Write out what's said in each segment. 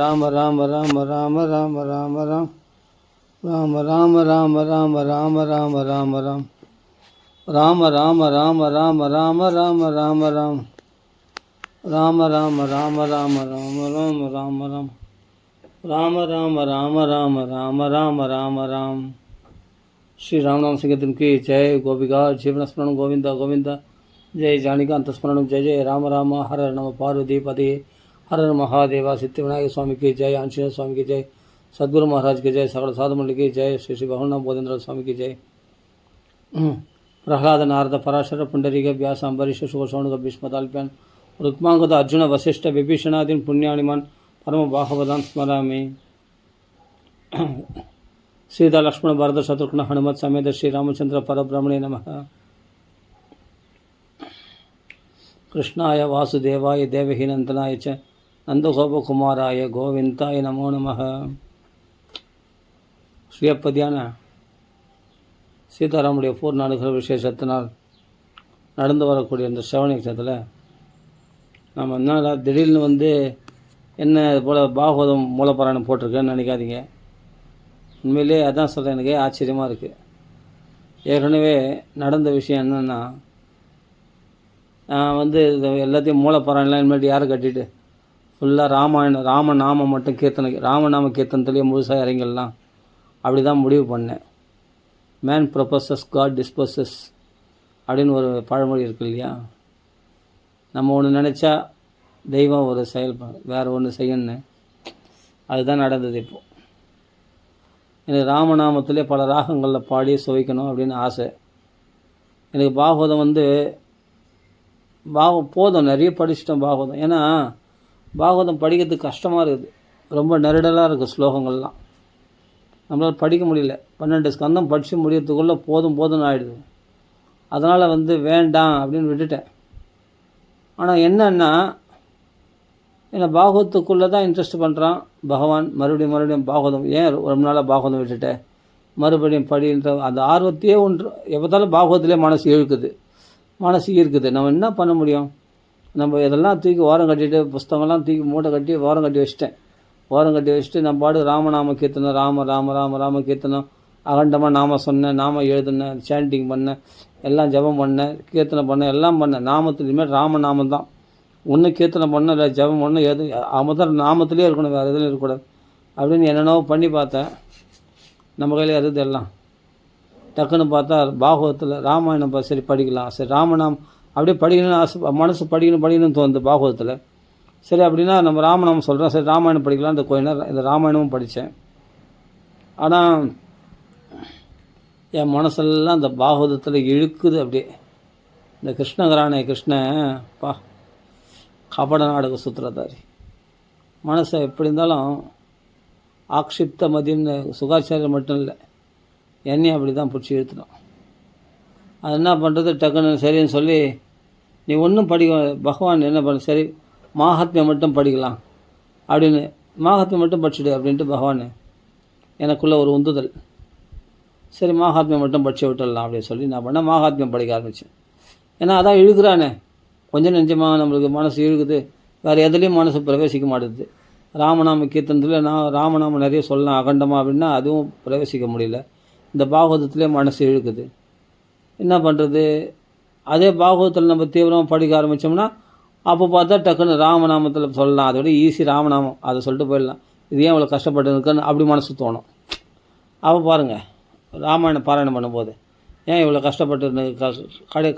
ராம ராம ராம ராம ராம ராம ராம் ராம ராம ராம ராம ராம ராம ராம ராம் ராம ராம ராம ராம ராம ராம ராம ராம் ராம ராம ராம ராம ராம ராம ராம ராம் ராம ராம ராம ராம ராம ராம ராம ராம். श्री रामनाम संकीर्तन की जय. गोपिका जीवन स्मरण गोविंदा गोविंदा. जय जानिकांत स्मरण. जय जय राम राम. हर हर नम पार्वती पति. हर हर महादेवा. सिद्धि विनायक स्वामी की जय. आंजनेय स्वामी की जय. सद्गुरु महाराज की जय. सकल साधु मंडली की जय. श्री श्री भगवान बोधेंद्र स्वामी की जय. प्रह्लाद नारद पराशर पुंडरीक व्यास अंबरीश सुखसौनक भीष्मताल्प्यान रुक्मांगद अर्जुन वसिष्ठ विभीषणादीन पुण्यानिमान् परम बाहुवदान् स्मरामि. सीता लक्ष्मण भरत शत्रुघ्न हनुमत समेत श्री रामचंद्र परब्रह्मणे नमः. कृष्णाय वासुदेवाय देवकी नंदनाय च नंदगोपकुमाराय गोविंदाय नमो नमः. ஸ்ரீயப்பதியான சீதாராமுடைய போர் நாடுகிற விசேஷத்தினால் நடந்து வரக்கூடிய இந்த சிரவண யக்ஷத்தில் நம்ம என்ன திடீர்னு என்ன போல் பாகவதம் மூலப்பாராயணம் போட்டிருக்கேன்னு நினைக்காதீங்க. உண்மையிலே அதான் சொல்கிறேன், எனக்கு ஆச்சரியமாக இருக்குது. ஏற்கனவே நடந்த விஷயம் என்னென்னா, நான் இது எல்லாத்தையும் மூலப்பாராயணம்லாம் இனிமேல் யாரை கட்டிட்டு ஃபுல்லாக ராமநாமம் மட்டும் ராமநாம கீர்த்தனத்துலேயே முழுசாக இறங்கிடலாம் அப்படி தான் முடிவு பண்ணேன். மேன் ப்ரொபோசஸ் காட் டிஸ்போசஸ் அப்படின்னு ஒரு பழமொழி இருக்கு இல்லையா. நம்ம ஒன்று நினச்சா தெய்வம் ஒரு வேறு ஒன்று செய்யணுன்னு அதுதான் நடந்தது. இப்போது எனக்கு ராமநாமத்திலே பல ராகங்களில் பாடி சுவைக்கணும் அப்படின்னு ஆசை. எனக்கு பாகவதம் போதும், நிறைய படிச்சிட்டோம் பாகவதம். ஏன்னா பாகவதம் படிக்கிறதுக்கு கஷ்டமாக இருக்குது, ரொம்ப நெருடலாக இருக்குது. ஸ்லோகங்கள்லாம் நம்மளால் படிக்க முடியல. 12 ஸ்கந்தம் படித்து முடியறதுக்குள்ளே போதும்னு ஆகிடுது. அதனால் வேண்டாம் அப்படின்னு விட்டுட்டேன். ஆனால் என்னன்னா, என்னை பாகவத்துக்குள்ளே தான் இன்ட்ரெஸ்ட் பண்ணுறான் பகவான். மறுபடியும் பாகவதம் ஏன் ரொம்ப நாளாக பாகவதம் விட்டுட்டேன், மறுபடியும் படின்ற அந்த ஆர்வத்தையே எப்போதாலும் பாகவத்திலே மனசு ஈர்க்குது. நம்ம என்ன பண்ண முடியும்? நம்ம இதெல்லாம் தூக்கி ஓரம் கட்டிட்டு, புஸ்தகம்லாம் தூக்கி மூட்டை கட்டி ஓரம் கட்டி வச்சுட்டு நம்ம பாடு ராமநாம கீர்த்தனம், ராம ராம ராம ராம கீர்த்தனம், அகண்டமாக நாம சொன்னேன், நாம எழுதுனேன், சாண்டிங் பண்ணேன், எல்லாம் ஜபம் பண்ணேன், கீர்த்தனை பண்ணேன், எல்லாம் பண்ணேன். நாமத்தில் இனிமேல் ராமநாமம் தான். ஒன்று கீர்த்தனை பண்ண, இல்லை ஜபம் பண்ண, முதல் நாமத்திலே இருக்கணும், வேறு எதுவும் இருக்கக்கூடாது அப்படின்னு என்னென்னவோ பண்ணி பார்த்தேன். நம்ம கையில் இருக்குது எல்லாம். டக்குன்னு பார்த்தா பாகவத்தில் ராமாயணம் சரி படிக்கலாம், சரி ராமநாமம் அப்படியே படிக்கணும்னு ஆசை, மனசு படிக்கணும்னு தோணுது பாகவத்தில். சரி அப்படின்னா நம்ம ராமநாமம் சொல்கிறோம், சரி ராமாயணம் படிக்கலாம். இந்த கொஞ்ச நேரம் இந்த ராமாயணமும் படித்தேன். ஆனால் என் மனசெல்லாம் இந்த பாகவதத்தில் இழுக்குது அப்படியே. இந்த கிருஷ்ணன் கபட நாடக சூத்திரதாரி மனசை எப்படி இருந்தாலும் ஆக்ஷிப்த மதியம்னு சுகாச்சாரியம் மட்டும் இல்லை, என்னையும் அப்படி தான் பிடிச்சி இழுத்துடும். அது என்ன பண்ணுறது, டக்குன்னு சரின்னு சொல்லி நீ ஒன்றும் பகவான் என்ன பண்ண, சரி மாகாத்மியம் மட்டும் படிக்கலாம் அப்படின்னு, மாகாத்மியம் மட்டும் படிச்சுடு அப்படின்ட்டு பகவான் எனக்குள்ளே ஒரு உந்துதல். சரி மாகாத்மியம் மட்டும் படித்து விட்டுடலாம் அப்படின்னு சொல்லி நான் பண்ணேன். மாகாத்மியம் படிக்க ஆரம்பித்தேன். ஏன்னா அதான் இழுக்கிறானே, கொஞ்சம் நெஞ்சமாக நம்மளுக்கு மனசு இழுக்குது, வேறு எதுலேயும் மனசு பிரவேசிக்க மாட்டேது. ராமநாம கீர்த்தனத்தில் நான் ராமநாமம் நிறைய சொல்லலாம் அகண்டமாக அப்படின்னா அதுவும் பிரவேசிக்க முடியல. இந்த பாகவதத்திலே மனசு இழுக்குது. என்ன பண்ணுறது? அதே பாகவதத்தில் நம்ம தீவிரமாக படிக்க ஆரம்பித்தோம்னா அப்போ பார்த்தா டக்குன்னு ராமநாமத்தில் சொல்லலாம், அதோட ஈஸி ராமநாமம், அதை சொல்லிட்டு போயிடலாம். இது ஏன் இவ்வளோ கஷ்டப்பட்டு இருக்குன்னு அப்படி மனசு தோணும். அப்போ பாருங்கள், ராமாயணம் பாராயணம் பண்ணும்போது ஏன் இவ்வளோ கஷ்டப்பட்டு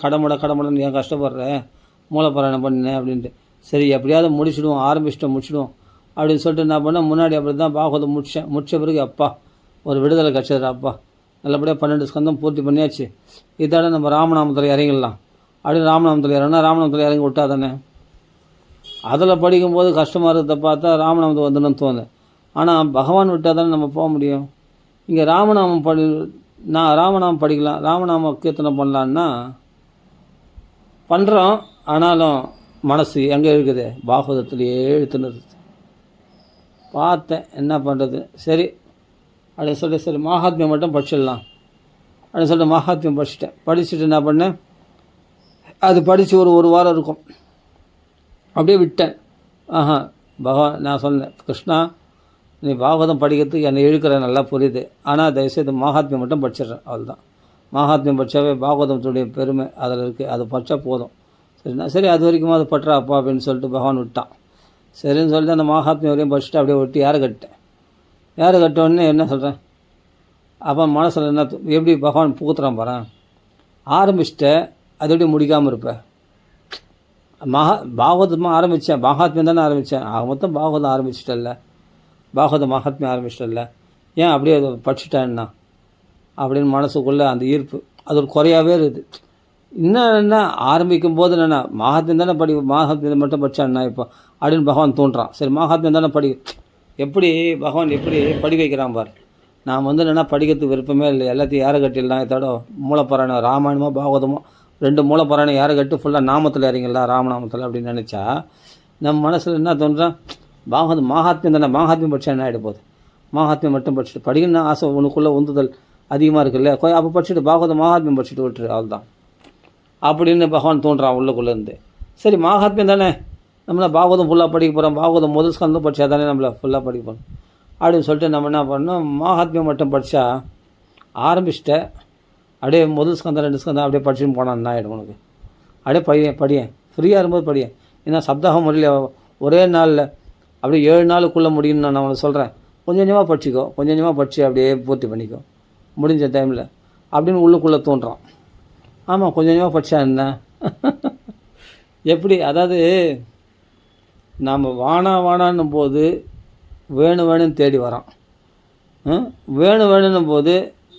கடமுடன்னு ஏன் கஷ்டப்படுற, மூலப்பாராயணம் பண்ணினேன் அப்படின்ட்டு. சரி எப்படியாவது முடிச்சிடுவோம் அப்படின்னு சொல்லிட்டு என்ன பண்ணேன், முன்னாடி அப்படி தான் பாகவதம் முடித்த பிறகு அப்பா ஒரு விடுதலை கிடச்சது. அப்பா நல்லபடியாக 12 ஸ்கந்தம் பூர்த்தி பண்ணியாச்சு, இதோட நம்ம ராமநாமத்தில் இறங்கிடலாம் அப்படின்னு ராமநாமத்தில் இறங்கி விட்டா தானே. அதில் படிக்கும்போது கஷ்டமாக இருக்கிறத பார்த்தா ராமநாமத்தை வந்துன்னு தோணுது. ஆனால் பகவான் விட்டால் தானே நம்ம போக முடியும். இங்கே ராமநாமம் படிக்கலாம், ராமநாம கீர்த்தனை பண்ணலான்னா பண்ணுறோம். ஆனாலும் மனசு எங்கே இருக்குது, பாகவதத்திலேயே இழுத்துன்னு இருக்குது. பார்த்தேன் என்ன பண்ணுறது, சரி அப்படின்னு சொல்லிட்டு சரி மகாத்மியம் மட்டும் படிச்சிடலாம் அப்படின்னு சொல்லிட்டு மகாத்மியம் படிச்சுட்டு என்ன பண்ணேன், அது படித்து ஒரு வாரம் இருக்கும் அப்படியே விட்டேன். நான் சொன்னேன், கிருஷ்ணா நீ பாகவதம் படிக்கிறதுக்கு என்னை இழுக்கிற நல்லா புரியுது, ஆனால் தயவுசெய்து மகாத்மியம் மட்டும் படிச்சிடுறேன், அவ்வளோதான். மகாத்மியம் படித்தாவே பாகவதத்துடைய பெருமை அதில் இருக்குது, அது படித்தா போதும். சரிண்ணா, சரி அது வரைக்கும் அது பட்டுறா அப்பா அப்படின்னு சொல்லிட்டு பகவான் விட்டான். சரின்னு சொல்லிட்டு அந்த மகாத்மியம் வரையும் படிச்சுட்டு அப்படியே ஒட்டி யாரை கட்டோடனே என்ன சொல்கிறேன், அப்போ மனசில் என்ன எப்படி பகவான் புகுத்துறான் பாரு, ஆரம்பிச்சுட்டு அது எப்படி முடிக்காமல் இருப்பேன். பாகவதமாக ஆரம்பித்தேன், மகாத்மியம் தானே ஆரம்பித்தேன், மொத்தம் பாகவதம் ஆரம்பிச்சிட்டல்ல, பாகவத மகாத்மியம் ஆரம்பிச்சிட்டல்ல, ஏன் அப்படியே அதை படிச்சுட்டேன்னா அப்படின்னு மனசுக்குள்ளே அந்த ஈர்ப்பு அது ஒரு குறையாகவே இருக்குது. என்ன ஆரம்பிக்கும் போது என்னென்னா மகாத்மியம் தானே மகாத்மியம் மட்டும் படித்தான்னா இப்போ அப்படின்னு பகவான் தோன்றான். சரி மகாத்மியம் தானே எப்படி பகவான் எப்படி படிக்க வைக்கிறான் பாரு. நான் என்னென்னா படிக்கிறதுக்கு விருப்பமே இல்லை, எல்லாத்தையும் யாரை கட்டிடலாம், இதோட மூலப்பராயணம் ராமாயணமோ பாகவதமோ 2 மூலப்பராயணம் யாரை கட்டு ஃபுல்லாக நாமத்தில் இறங்கிடலாம், ராமநாமத்தில் அப்படின்னு நினச்சா நம்ம மனசில் என்ன தோன்றான், மகாத்மியம் தானே, மகாத்மியம் படித்தா என்ன ஆகிட போகுது, மகாத்மியம் மட்டும் படிச்சுட்டு படிக்கணும்னு ஆசை உனக்குள்ளே உந்துதல் அதிகமாக இருக்குல்ல, அப்போ படிச்சுட்டு பாகவத மகாத்மியம் படிச்சுட்டு விட்டுரு அவ்வளோதான் அப்படின்னு பகவான் தோன்றான் உள்ளுக்குள்ளேருந்து. சரி மகாத்மியம் தானே, நம்மள பாகவதம் ஃபுல்லாக படிக்க போகிறோம், பாகவதம் முதல் ஸ்கந்தம் படித்தா தானே நம்மளை ஃபுல்லாக படிக்க போகிறோம் அப்படின்னு சொல்லிட்டு நம்ம என்ன பண்ணோம், மகாத்மியம் மட்டும் படித்தா ஆரம்பிச்சிட்ட அப்படியே முதல் ஸ்கந்தம் 2 ஸ்கந்தம் அப்படியே படிச்சுன்னு போனான் என்ன ஆகிடும் உனக்கு, அப்படியே படியேன் ஃப்ரீயாக இருக்கும்போது படியேன். ஏன்னா சப்தாக முறையில் ஒரே நாளில் அப்படியே 7 நாளுக்குள்ளே முடியும்னு நான் உனக்கு சொல்கிறேன். கொஞ்சம் கொஞ்சமாக படிச்சிக்கோ, கொஞ்சம் கொஞ்சமாக படித்து அப்படியே பூர்த்தி பண்ணிக்கோ முடிஞ்ச டைமில் அப்படின்னு உள்ளுக்குள்ளே தோன்றான். ஆமாம் கொஞ்சம் கொஞ்சமாக படித்தா என்ன எப்படி, அதாவது நாம் வானான்னும் போது வேணும்னு தேடி வரான், வேணும்னும் போது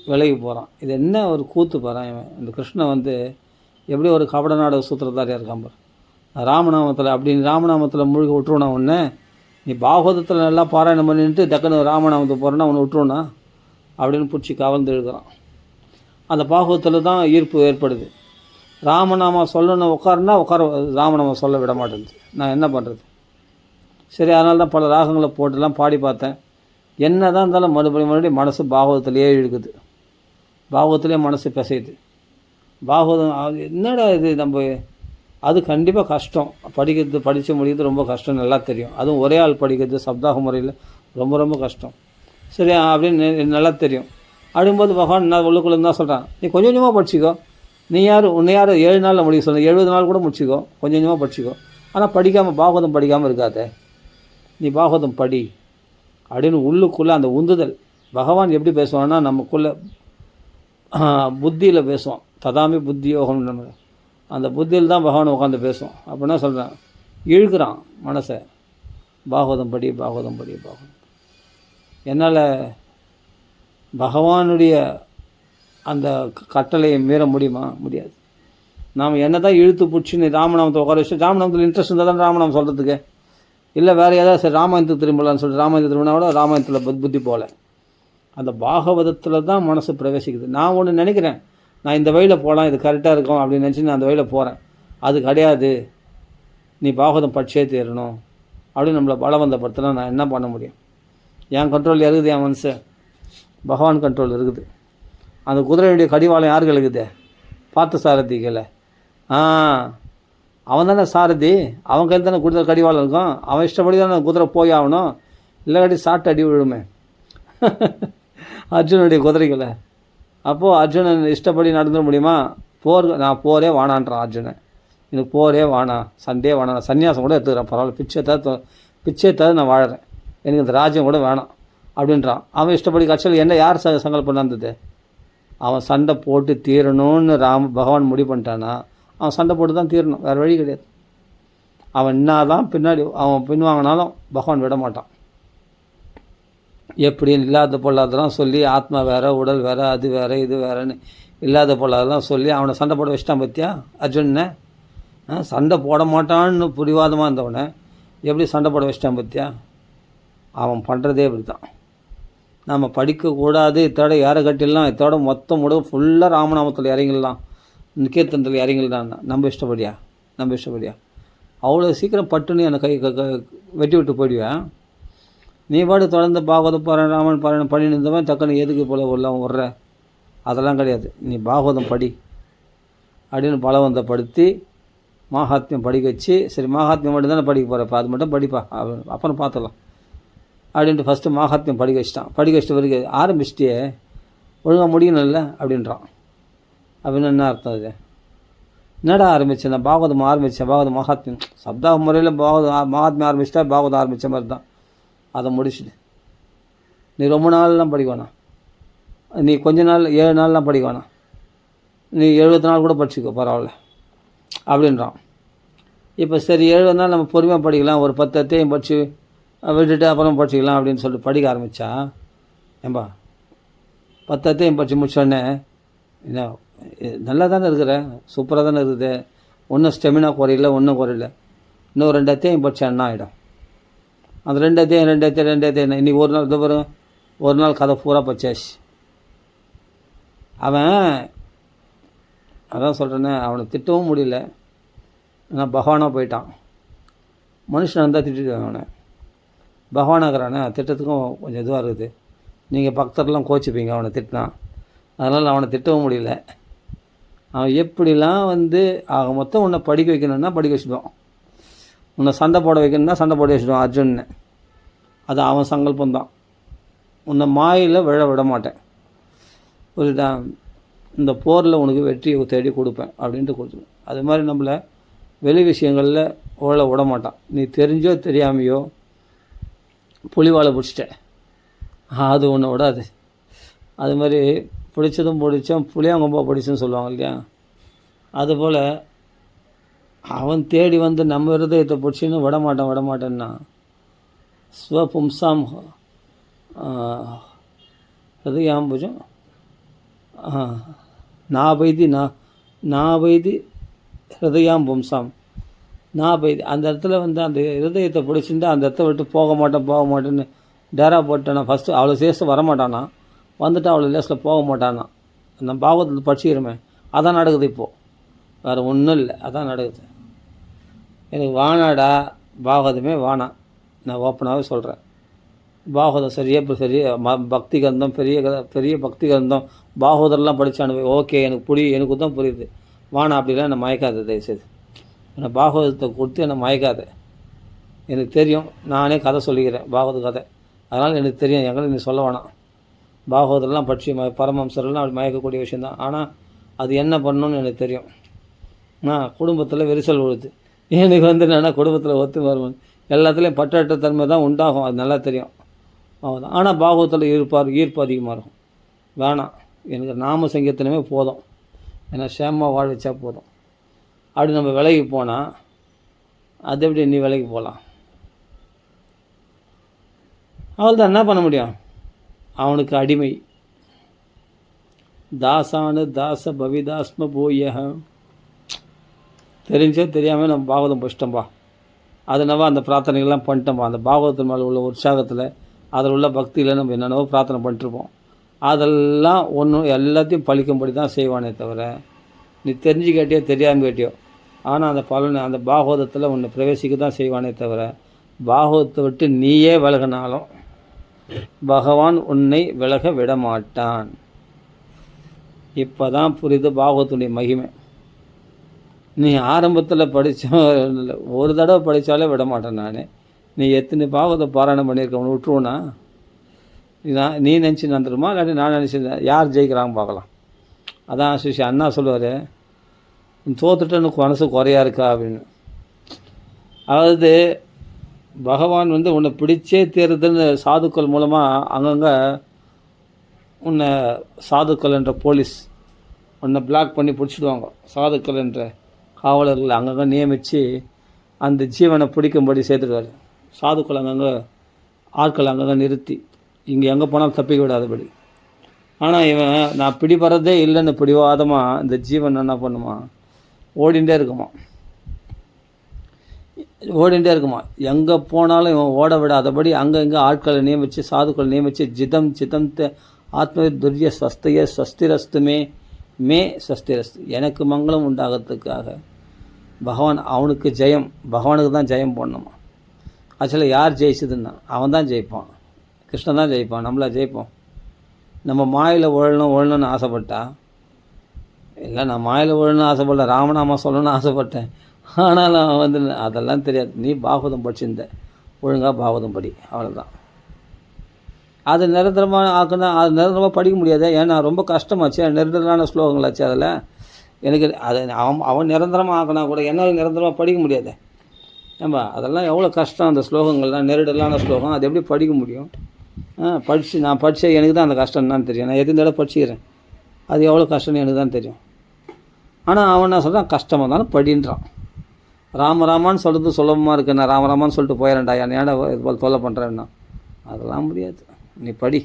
விலகி போகிறான். இது என்ன ஒரு கூத்து பாறான் இவன். இந்த கிருஷ்ணன் எப்படி ஒரு கபட நாடக சூத்திரதாரியாக இருக்கான் பாரு. ராமநாமத்தில் அப்படின்னு ராமநாமத்தில் மூழ்கி விட்டுருவனா ஒன்று, நீ பாகவதத்தில் நல்லா பாராயணம் பண்ணிட்டு டக்குன்னு ராமநாமத்தை போகிறேன்னா அவனை விட்டுருவனா அப்படின்னு பிடிச்சி கவர்ந்து எழுதுகிறான். அந்த பாகவதத்தில் தான் ஈர்ப்பு ஏற்படுது. ராமநாமா சொல்லணும் உட்காருன்னா ராமநாமம் சொல்ல விட மாட்டேங்குது. நான் என்ன பண்ணுறது, சரி அதனால தான் பல ராகங்களை போட்டுலாம் பாடி பார்த்தேன். என்ன தான் இருந்தாலும் மறுபடியும் மனசு பாகவதத்திலேயே இழுக்குது, பாகவத்திலே மனசு பிசையுது. பாகவதம் என்னடா இது நம்ம, அது கண்டிப்பாக கஷ்டம், படித்து முடிக்கிறது ரொம்ப கஷ்டம், நல்லா தெரியும். அதுவும் ஒரே ஆள் படிக்கிறது சப்தாக முறையில் ரொம்ப ரொம்ப கஷ்டம், சரி அப்படின்னு நல்லா தெரியும். அப்படிங்கும்போது பகவான் நான் உள்ளுக்குள்ளே தான் சொல்கிறான், நீ கொஞ்சம் கொஞ்சமாக படிச்சிக்கோ, உன்னை யார் 7 நாளில் முடிக்க சொல்ல, 70 நாள் கூட முடிச்சிக்கோ, கொஞ்சம் கொஞ்சமாக படிச்சிக்கோ, ஆனால் பாகவதம் படிக்காமல் இருக்காதே, நீ பாகவதம் படி அப்படின்னு உள்ளுக்குள்ளே அந்த உந்துதல். பகவான் எப்படி பேசுவான்னா நமக்குள்ளே புத்தியில் பேசுவான், ததாமி புத்தி யோகம், நம்ம அந்த புத்தியில் தான் பகவான் உட்காந்து பேசுவோம். அப்படின்னா சொல்கிறேன், இழுக்கிறான் மனசை, பாகவதம் படி. என்னால் பகவானுடைய அந்த கட்டளையை மீற முடியாது. நாம் என்ன தான் இழுத்து பிடிச்சின்னு ராமநாமத்தை உட்கார வச்சு, ராமநாமத்தில் இன்ட்ரெஸ்ட் இருந்தால் தான் ராமநாமம் சொல்கிறதுக்கு, இல்லை வேறு ஏதாவது சரி ராமாயணத்துக்கு திரும்பலான்னு சொல்லிட்டு ராமாயணத்துக்கு திரும்பினா கூட ராமாயணத்தில் புத்தி போகல. அந்த பாகவதத்தில் தான் மனசு பிரவேசிக்குது. நான் ஒன்று நினைக்கிறேன், நான் இந்த வழியில் போகலாம், இது கரெக்டாக இருக்கும் அப்படின்னு நினச்சி நான் அந்த வழியில் போகிறேன், அது கிடையாது, நீ பாகவதம் படிச்சே தீரணும் அப்படின்னு நம்மளை பலவந்தப்படுத்தினா நான் என்ன பண்ண முடியும். என் கண்ட்ரோல் இருக்குது, என் மனசு பகவான் கண்ட்ரோல் இருக்குது. அந்த குதிரையுடைய கடிவாளம் யாருக்கு இருக்குது, பார்த்த சாரதிகளை. அவன் தானே சாரதி, அவன் கையில் தானே குதிரை கடிவாளம் இருக்கும், அவன் இஷ்டப்படி தானே குதிரை போய் ஆகணும், இல்லாட்டி சாப்பிட்டு அடி விழுமே அர்ஜுனுடைய குதிரைகளை. அப்போது அர்ஜுனன் இஷ்டப்படி நடந்துட முடியுமா, நான் போரே வானான்றான் அர்ஜுனன், எனக்கு போரே வானா, சண்டே வானா, நான் சன்னியாசம் கூட எடுத்துக்கிறேன், பரவாயில்ல, பிச்சை தவிர நான் வாழறேன், எனக்கு இந்த ராஜ்யம் கூட வேணாம் அப்படின்றான். அவன் இஷ்டப்படி கட்சியில் என்ன யார் சங்கல்பம் நடந்தது, அவன் சண்டை போட்டு தீரணும்னு பகவான் முடிவு பண்ணிட்டானா அவன் சண்டை போட்டு தான் தீரணும், வேறு வழி கிடையாது. அவன் என்ன தான் பின்னாடி அவன் பின்வாங்கினாலும் பகவான் விட மாட்டான். எப்படின்னு இல்லாத பொல்லாதெல்லாம் சொல்லி ஆத்மா வேறு, உடல் வேறு, அது வேறு, இது வேறுன்னு இல்லாத பொல்லாதெல்லாம் சொல்லி அவனை சண்டை போட வச்சிட்டான் பற்றியா அர்ஜுனனை. சண்டை போட மாட்டான்னு புரிவாதமாக இருந்தவனை எப்படி சண்டை போட வச்சிட்டான் பற்றியா. அவன் பண்ணுறதே அப்படி தான். நம்ம படிக்கக்கூடாது, இத்தோட யாரை கட்டிடலாம், இத்தோட மொத்தம் உடல் ஃபுல்லாக ராமநாமத்தில் இறங்கிடலாம், கீர்த்தனத்தில் இறங்கிடலாம், நம்ம இஷ்டப்படியா. அவ்வளோ சீக்கிரம் பட்டுன்னு என்னை வெட்டி விட்டு போயிடுவேன். நீ பாட்டு தொடர்ந்து பாகவதம் பாராயணம் ராமன் பாராயணம் பண்ணிட்டு இருந்தவன் டக்குன்னு எதுக்கு போல எல்லாம் விட்ற, அதெல்லாம் கிடையாது. நீ பாகவதம் படி அப்படின்னு பலவந்தப்படுத்தி மகாத்மியம் படிக்க வச்சு, சரி மகாத்மியம் மட்டும் தானே படிக்க போகிறப்ப அது மட்டும் படிப்பா அப்புறம் பார்த்துக்கலாம் அப்படின்ட்டு ஃபஸ்ட்டு மகாத்மியம் படிக்க வச்சிட்டான். படிக்க வச்சுட்டு வரைக்கும் ஆரம்பிச்சிட்டே ஒழுங்காக முடியணும்ல அப்படின்றான். அப்படின்னு என்ன அர்த்தம் அது? என்னடா ஆரம்பித்தேன் நான் பாகவதம் ஆரம்பித்தேன், பாகவதம் மகாத்மியம் சப்தாக முறையில் மகாத்மியம் ஆரம்பிச்சிட்டா பாகவதம் ஆரம்பித்த மாதிரி தான். அதை முடிச்சுட்டு நீ ரொம்ப நாள்லாம் படிக்க வேணாம், நீ கொஞ்ச நாள் 7 நாள்லாம் படிக்க வேணாம், நீ 70 நாள் கூட படிச்சுக்கோ பரவாயில்ல அப்படின்றான். இப்போ சரி 70 நாள் நம்ம பொறுமையாக படிக்கலாம், ஒரு 10 அத்தியாயம் படித்து விட்டுட்டு அப்புறம் படிச்சிக்கலாம் அப்படின்னு சொல்லிட்டு படிக்க ஆரம்பித்தா ஏன்பா 10 அத்தியாயம் படித்து முடிச்சோடனே என்ன நல்லா தானே இருக்கிற, சூப்பராக தானே இருக்குது, ஒன்றும் ஸ்டெமினா குறையில, ஒன்றும் குறையில, இன்னும் 2 அத்தியாயம் படித்தா என்ன ஆகிடும்? அந்த 2 அத்தியாயம் இன்றைக்கி ஒரு நாள் இது ஒரு நாள் கதை பூரா பச்சாச்சு. அவன் அதான் சொல்கிறேன்னே, அவனை திட்டவும் முடியல, ஆனால் பகவானாக போயிட்டான். மனுஷனாக இருந்தால் திட்டிடுவான் அவனை. பகவானாகிறானே திட்டத்துக்கும் கொஞ்சம் இதுவாக இருக்குது. நீங்கள் பக்தர்லாம் கோச்சிப்பீங்க அவனை திட்டினா, அதனால் அவனை திட்டவும் முடியல. அவன் எப்படிலாம் ஆக மொத்தம் உன்னை படிக்க வைக்கணுன்னா படிக்க வச்சுடுவான், உன்னை சண்டை போட வைக்கணுன்னா சண்டை போட வச்சுடுவான் அர்ஜுனனை. அது அவன் சங்கல்பந்தான். உன்னை மாயில் விட மாட்டேன், புரியுதா, இந்த போரில் உனக்கு வெற்றியை தேடி கொடுப்பேன் அப்படின்ட்டு கொடுத்துருவேன். அது மாதிரி நம்மளை வெளி விஷயங்களில் ஓட விட மாட்டான். நீ தெரிஞ்சோ தெரியாமையோ புலிவாலை பிடிச்சிட்டேன், அது ஒன்று விடாது. அது மாதிரி பிடிச்சதும் புளியாங்கொம்பா பிடிச்சுன்னு சொல்லுவாங்க இல்லையா, அதுபோல் அவன் தேடி நம்ம இருதயத்தை பிடிச்சின்னு விட மாட்டேன்னா ஸ்வபும்சாம் ஹிருதயாம்புஜம் நாபைதி ஹிருதயாம் பும்சாம் நாபைதி. அந்த இடத்துல அந்த இருதயத்தை பிடிச்சிட்டு அந்த இடத்த விட்டு போக மாட்டேன்னு டேரா போட்டேன்னா ஃபஸ்ட்டு அவ்வளோ சேஸ்ட்டு வரமாட்டானா, வந்துட்டு அவ்வளோ லேஸில் போக மாட்டானா. அந்த பாகவத்தில் படிச்சுக்கிறோமே அதான் நடக்குது இப்போது, வேறு ஒன்றும் இல்லை, அதான் நடக்குது. எனக்கு வானாடா பாகவதமே வானா, நான் ஓப்பனாகவே சொல்கிறேன். பாகவதம் சரியாக பக்தி கிரந்தம் பெரிய பக்தி கிரந்தம் பாகவதெல்லாம் படித்தானு ஓகே, எனக்கு தான் புரியுது. வானா அப்படிலாம் என்னை மயக்காது, தயவுசெய்து என்னை பாகவதத்தை கொடுத்து என்னை மயக்காது. எனக்கு தெரியும், நானே கதை சொல்லிக்கிறேன் பாகவத கதை, அதனால் எனக்கு தெரியும், எங்களை நீ சொல்ல வேணாம். பாகவதெல்லாம் படித்து பரமஹம்சரெல்லாம் அப்படி மயக்கக்கூடிய விஷயந்தான். ஆனால் அது என்ன பண்ணணும்னு எனக்கு தெரியும். குடும்பத்தில் விரிசல் விழுது, எனக்கு என்னென்னா குடும்பத்தில் ஒத்து வருவேன், எல்லாத்துலேயும் பற்றற்ற தன்மை தான் உண்டாகும், அது நல்லா தெரியும். அவ்வளோதான். ஆனால் பாகவத்தில் ஈர்ப்பு அதிகமாக இருக்கும். வேணாம், எனக்கு நாம சங்கீர்த்தனமே போதும், ஏன்னா சேமமாக வாழ வச்சா போதும். அப்படி நம்ம விலைக்கு போனால் அது எப்படி நீ விலைக்கு போகலாம்? அவள் தான் என்ன பண்ண முடியும்? அவனுக்கு அடிமை. தாசானு தாச பவிதாஸ்ம போய. தெரிஞ்சோ தெரியாமல் நம்ம பாகவதம் படிச்சிட்டோம்பா, அதனால அந்த பிரார்த்தனைகள்லாம் பண்ணிட்டோம்பா. அந்த பாகவதத்தின் மேலே உள்ள உற்சாகத்தில், அதில் உள்ள பக்தியில் நம்ம என்னென்னவோ பிரார்த்தனை பண்ணிட்டுருப்போம். அதெல்லாம் எல்லாத்தையும் பழிக்கும்படி தான் செய்வானே தவிர, நீ தெரிஞ்சு கேட்டியோ தெரியாமல் கேட்டியோ, ஆனால் அந்த பலனை அந்த பாகவதத்தில் உன்னை பிரவேசிக்க தான் செய்வானே தவிர, பாகவதத்தை விட்டு நீயே விலகினாலும் பகவான் உன்னை விலக விட மாட்டான். இப்போ தான் புரியுது பாகவத்துடைய மகிமை. நீ ஆரம்பத்தில் ஒரு தடவை படித்தாலே விட மாட்டேன் நான். நீ எத்தனை பாகவத பாராயணம் பண்ணியிருக்க, உன்னை விட்டுருவோன்னா நீ நினச்சி நடந்துருமா, இல்லாட்டி நான் நினச்சி யார் ஜெயிக்கிறாங்க பார்க்கலாம். அதான் சிஷி அண்ணா சொல்லுவார், தோத்துட்டு எனக்கு மனசு குறையா இருக்கா அப்படின்னு. அதாவது பகவான் உன்னை பிடிச்சே தேர்தல்னு சாதுக்கள் மூலமாக அங்கங்கே உன்னை சாதுக்கள் என்ற போலீஸ் உன்னை பிளாக் பண்ணி பிடிச்சிடுவாங்க. சாதுக்கள் என்ற காவலர்கள் அங்கங்கே நியமித்து அந்த ஜீவனை பிடிக்கும்படி சேர்த்துடுவார். சாதுக்கள் அங்கங்கே ஆட்கள் அங்கங்கே நிறுத்தி இங்கே எங்கே போனாலும் தப்பிக்க விடாதபடி. ஆனால் இவன் நான் பிடிபடுறதே இல்லைன்னு பிடிவாதமாக இந்த ஜீவன் என்ன பண்ணுமா, ஓடிண்டே இருக்குமா. எங்கே போனாலும் இவன் ஓட விடாதபடி அங்கே இங்கே ஆட்களை நியமித்து சாதுக்களை நியமித்து ஜிதம் ஆத்ம துரிய ஸ்வஸ்தைய ஸ்வஸ்திரஸ்துமே மே ஸ்வஸ்திரஸ்து, எனக்கு மங்களம் உண்டாகிறதுக்காக பகவான் அவனுக்கு ஜெயம், பகவானுக்கு தான் ஜெயம் போடணுமா. ஆக்சுவலாக யார் ஜெயிச்சதுன்னா அவன் தான் ஜெயிப்பான், கிருஷ்ணன் தான் ஜெயிப்பான், நம்மளா ஜெயிப்போம். நம்ம மாயில் உழணும்னு ஆசைப்பட்டா இல்லை, நான் மாயில் உழணும்னு ஆசைப்படல, ராமநாமா சொல்லணும்னு ஆசைப்பட்டேன். ஆனாலும் அவன் வந்து அதெல்லாம் தெரியாது, நீ பாகவதம் படிச்சிருந்த, ஒழுங்காக பாகவதம் படி, அவ்வளோதான். அது நிரந்தரமாக ஆக்குனா அது நிரந்தரமாக படிக்க முடியாது. ஏன்னா ரொம்ப கஷ்டமாச்சு, நெருடலான ஸ்லோகங்களாச்சு அதில். எனக்கு அதை அவன் நிரந்தரமாக ஆக்கினா கூட என்னால் நிரந்தரமாக படிக்க முடியாது. ஏன்பா அதெல்லாம் எவ்வளோ கஷ்டம், அந்த ஸ்லோகங்கள்லாம் நெருடலான ஸ்லோகம், அது எப்படி படிக்க முடியும்? நான் படித்த எனக்கு தான் அந்த கஷ்டம் என்னன்னு தெரியும். நான் எது தடவை படிச்சுக்கிறேன், அது எவ்வளோ கஷ்டம்னு எனக்கு தான் தெரியும். ஆனால் அவன் என்ன சொல்கிறான், கஷ்டமாக இருந்தாலும் படின்றான். ராமராமான்னு சொல்கிறது சுலபமாக இருக்குது, நான் ராமராமான்னு சொல்லிட்டு போயிடறேன்டா, ஏன்டா இது போல் தொல்லை பண்ணுறேன்னா, அதெல்லாம் முடியாது, நீ படி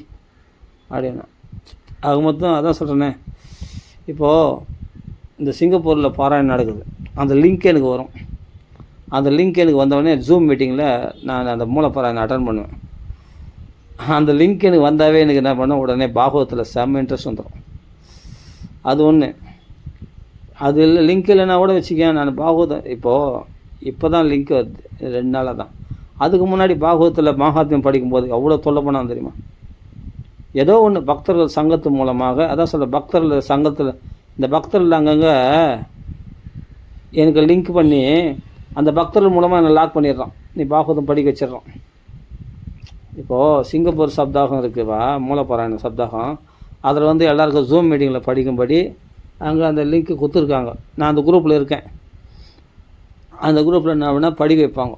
அப்படின்னா. அது மொத்தம் அதான் சொல்கிறேனே. இப்போது இந்த சிங்கப்பூரில் பாராயணம் நடக்குது, அந்த லிங்க் எனக்கு வரும். அந்த லிங்க் எனக்கு வந்தவொடனே ஜூம் மீட்டிங்கில் நான் அந்த மூலப்பாராயணம் அட்டன் பண்ணுவேன். அந்த லிங்க் எனக்கு வந்தாவே எனக்கு என்ன பண்ண, உடனே பாகவத்தில் செம்ம இன்ட்ரெஸ்ட் வந்துடும். அது ஒன்று. அது இல்லை, லிங்க் இல்லைன்னா கூட வச்சுக்கேன், நான் பாகவதம் இப்போ தான் லிங்க் வருது, 2 நாளாக தான். அதுக்கு முன்னாடி பாகவத்தில் மகாத்மியம் படிக்கும்போது எவ்வளோ தொல்லை பண்ணான்னு தெரியுமா? ஏதோ ஒன்று பக்தர்கள் சங்கத்து மூலமாக, அதான் சொல்ல, பக்தர்கள் சங்கத்தில் இந்த பக்தர்கள் அங்கங்கே எனக்கு லிங்க் பண்ணி அந்த பக்தர்கள் மூலமாக என்னை லாக் பண்ணிடுறான், நீ பாகவதம் படிக்க வச்சிடறான். இப்போது சிங்கப்பூர் சப்தாகம் இருக்குவா, மூலப்பாராயண சப்தாகம், அதில் வந்து எல்லாருக்கும் ஜூம் மீட்டிங்கில் படிக்கும்படி அங்கே அந்த லிங்க்கு கொடுத்துருக்காங்க. நான் அந்த குரூப்பில் இருக்கேன். அந்த குரூப்பில் என்ன வேணால் படிக்க வைப்பாங்க.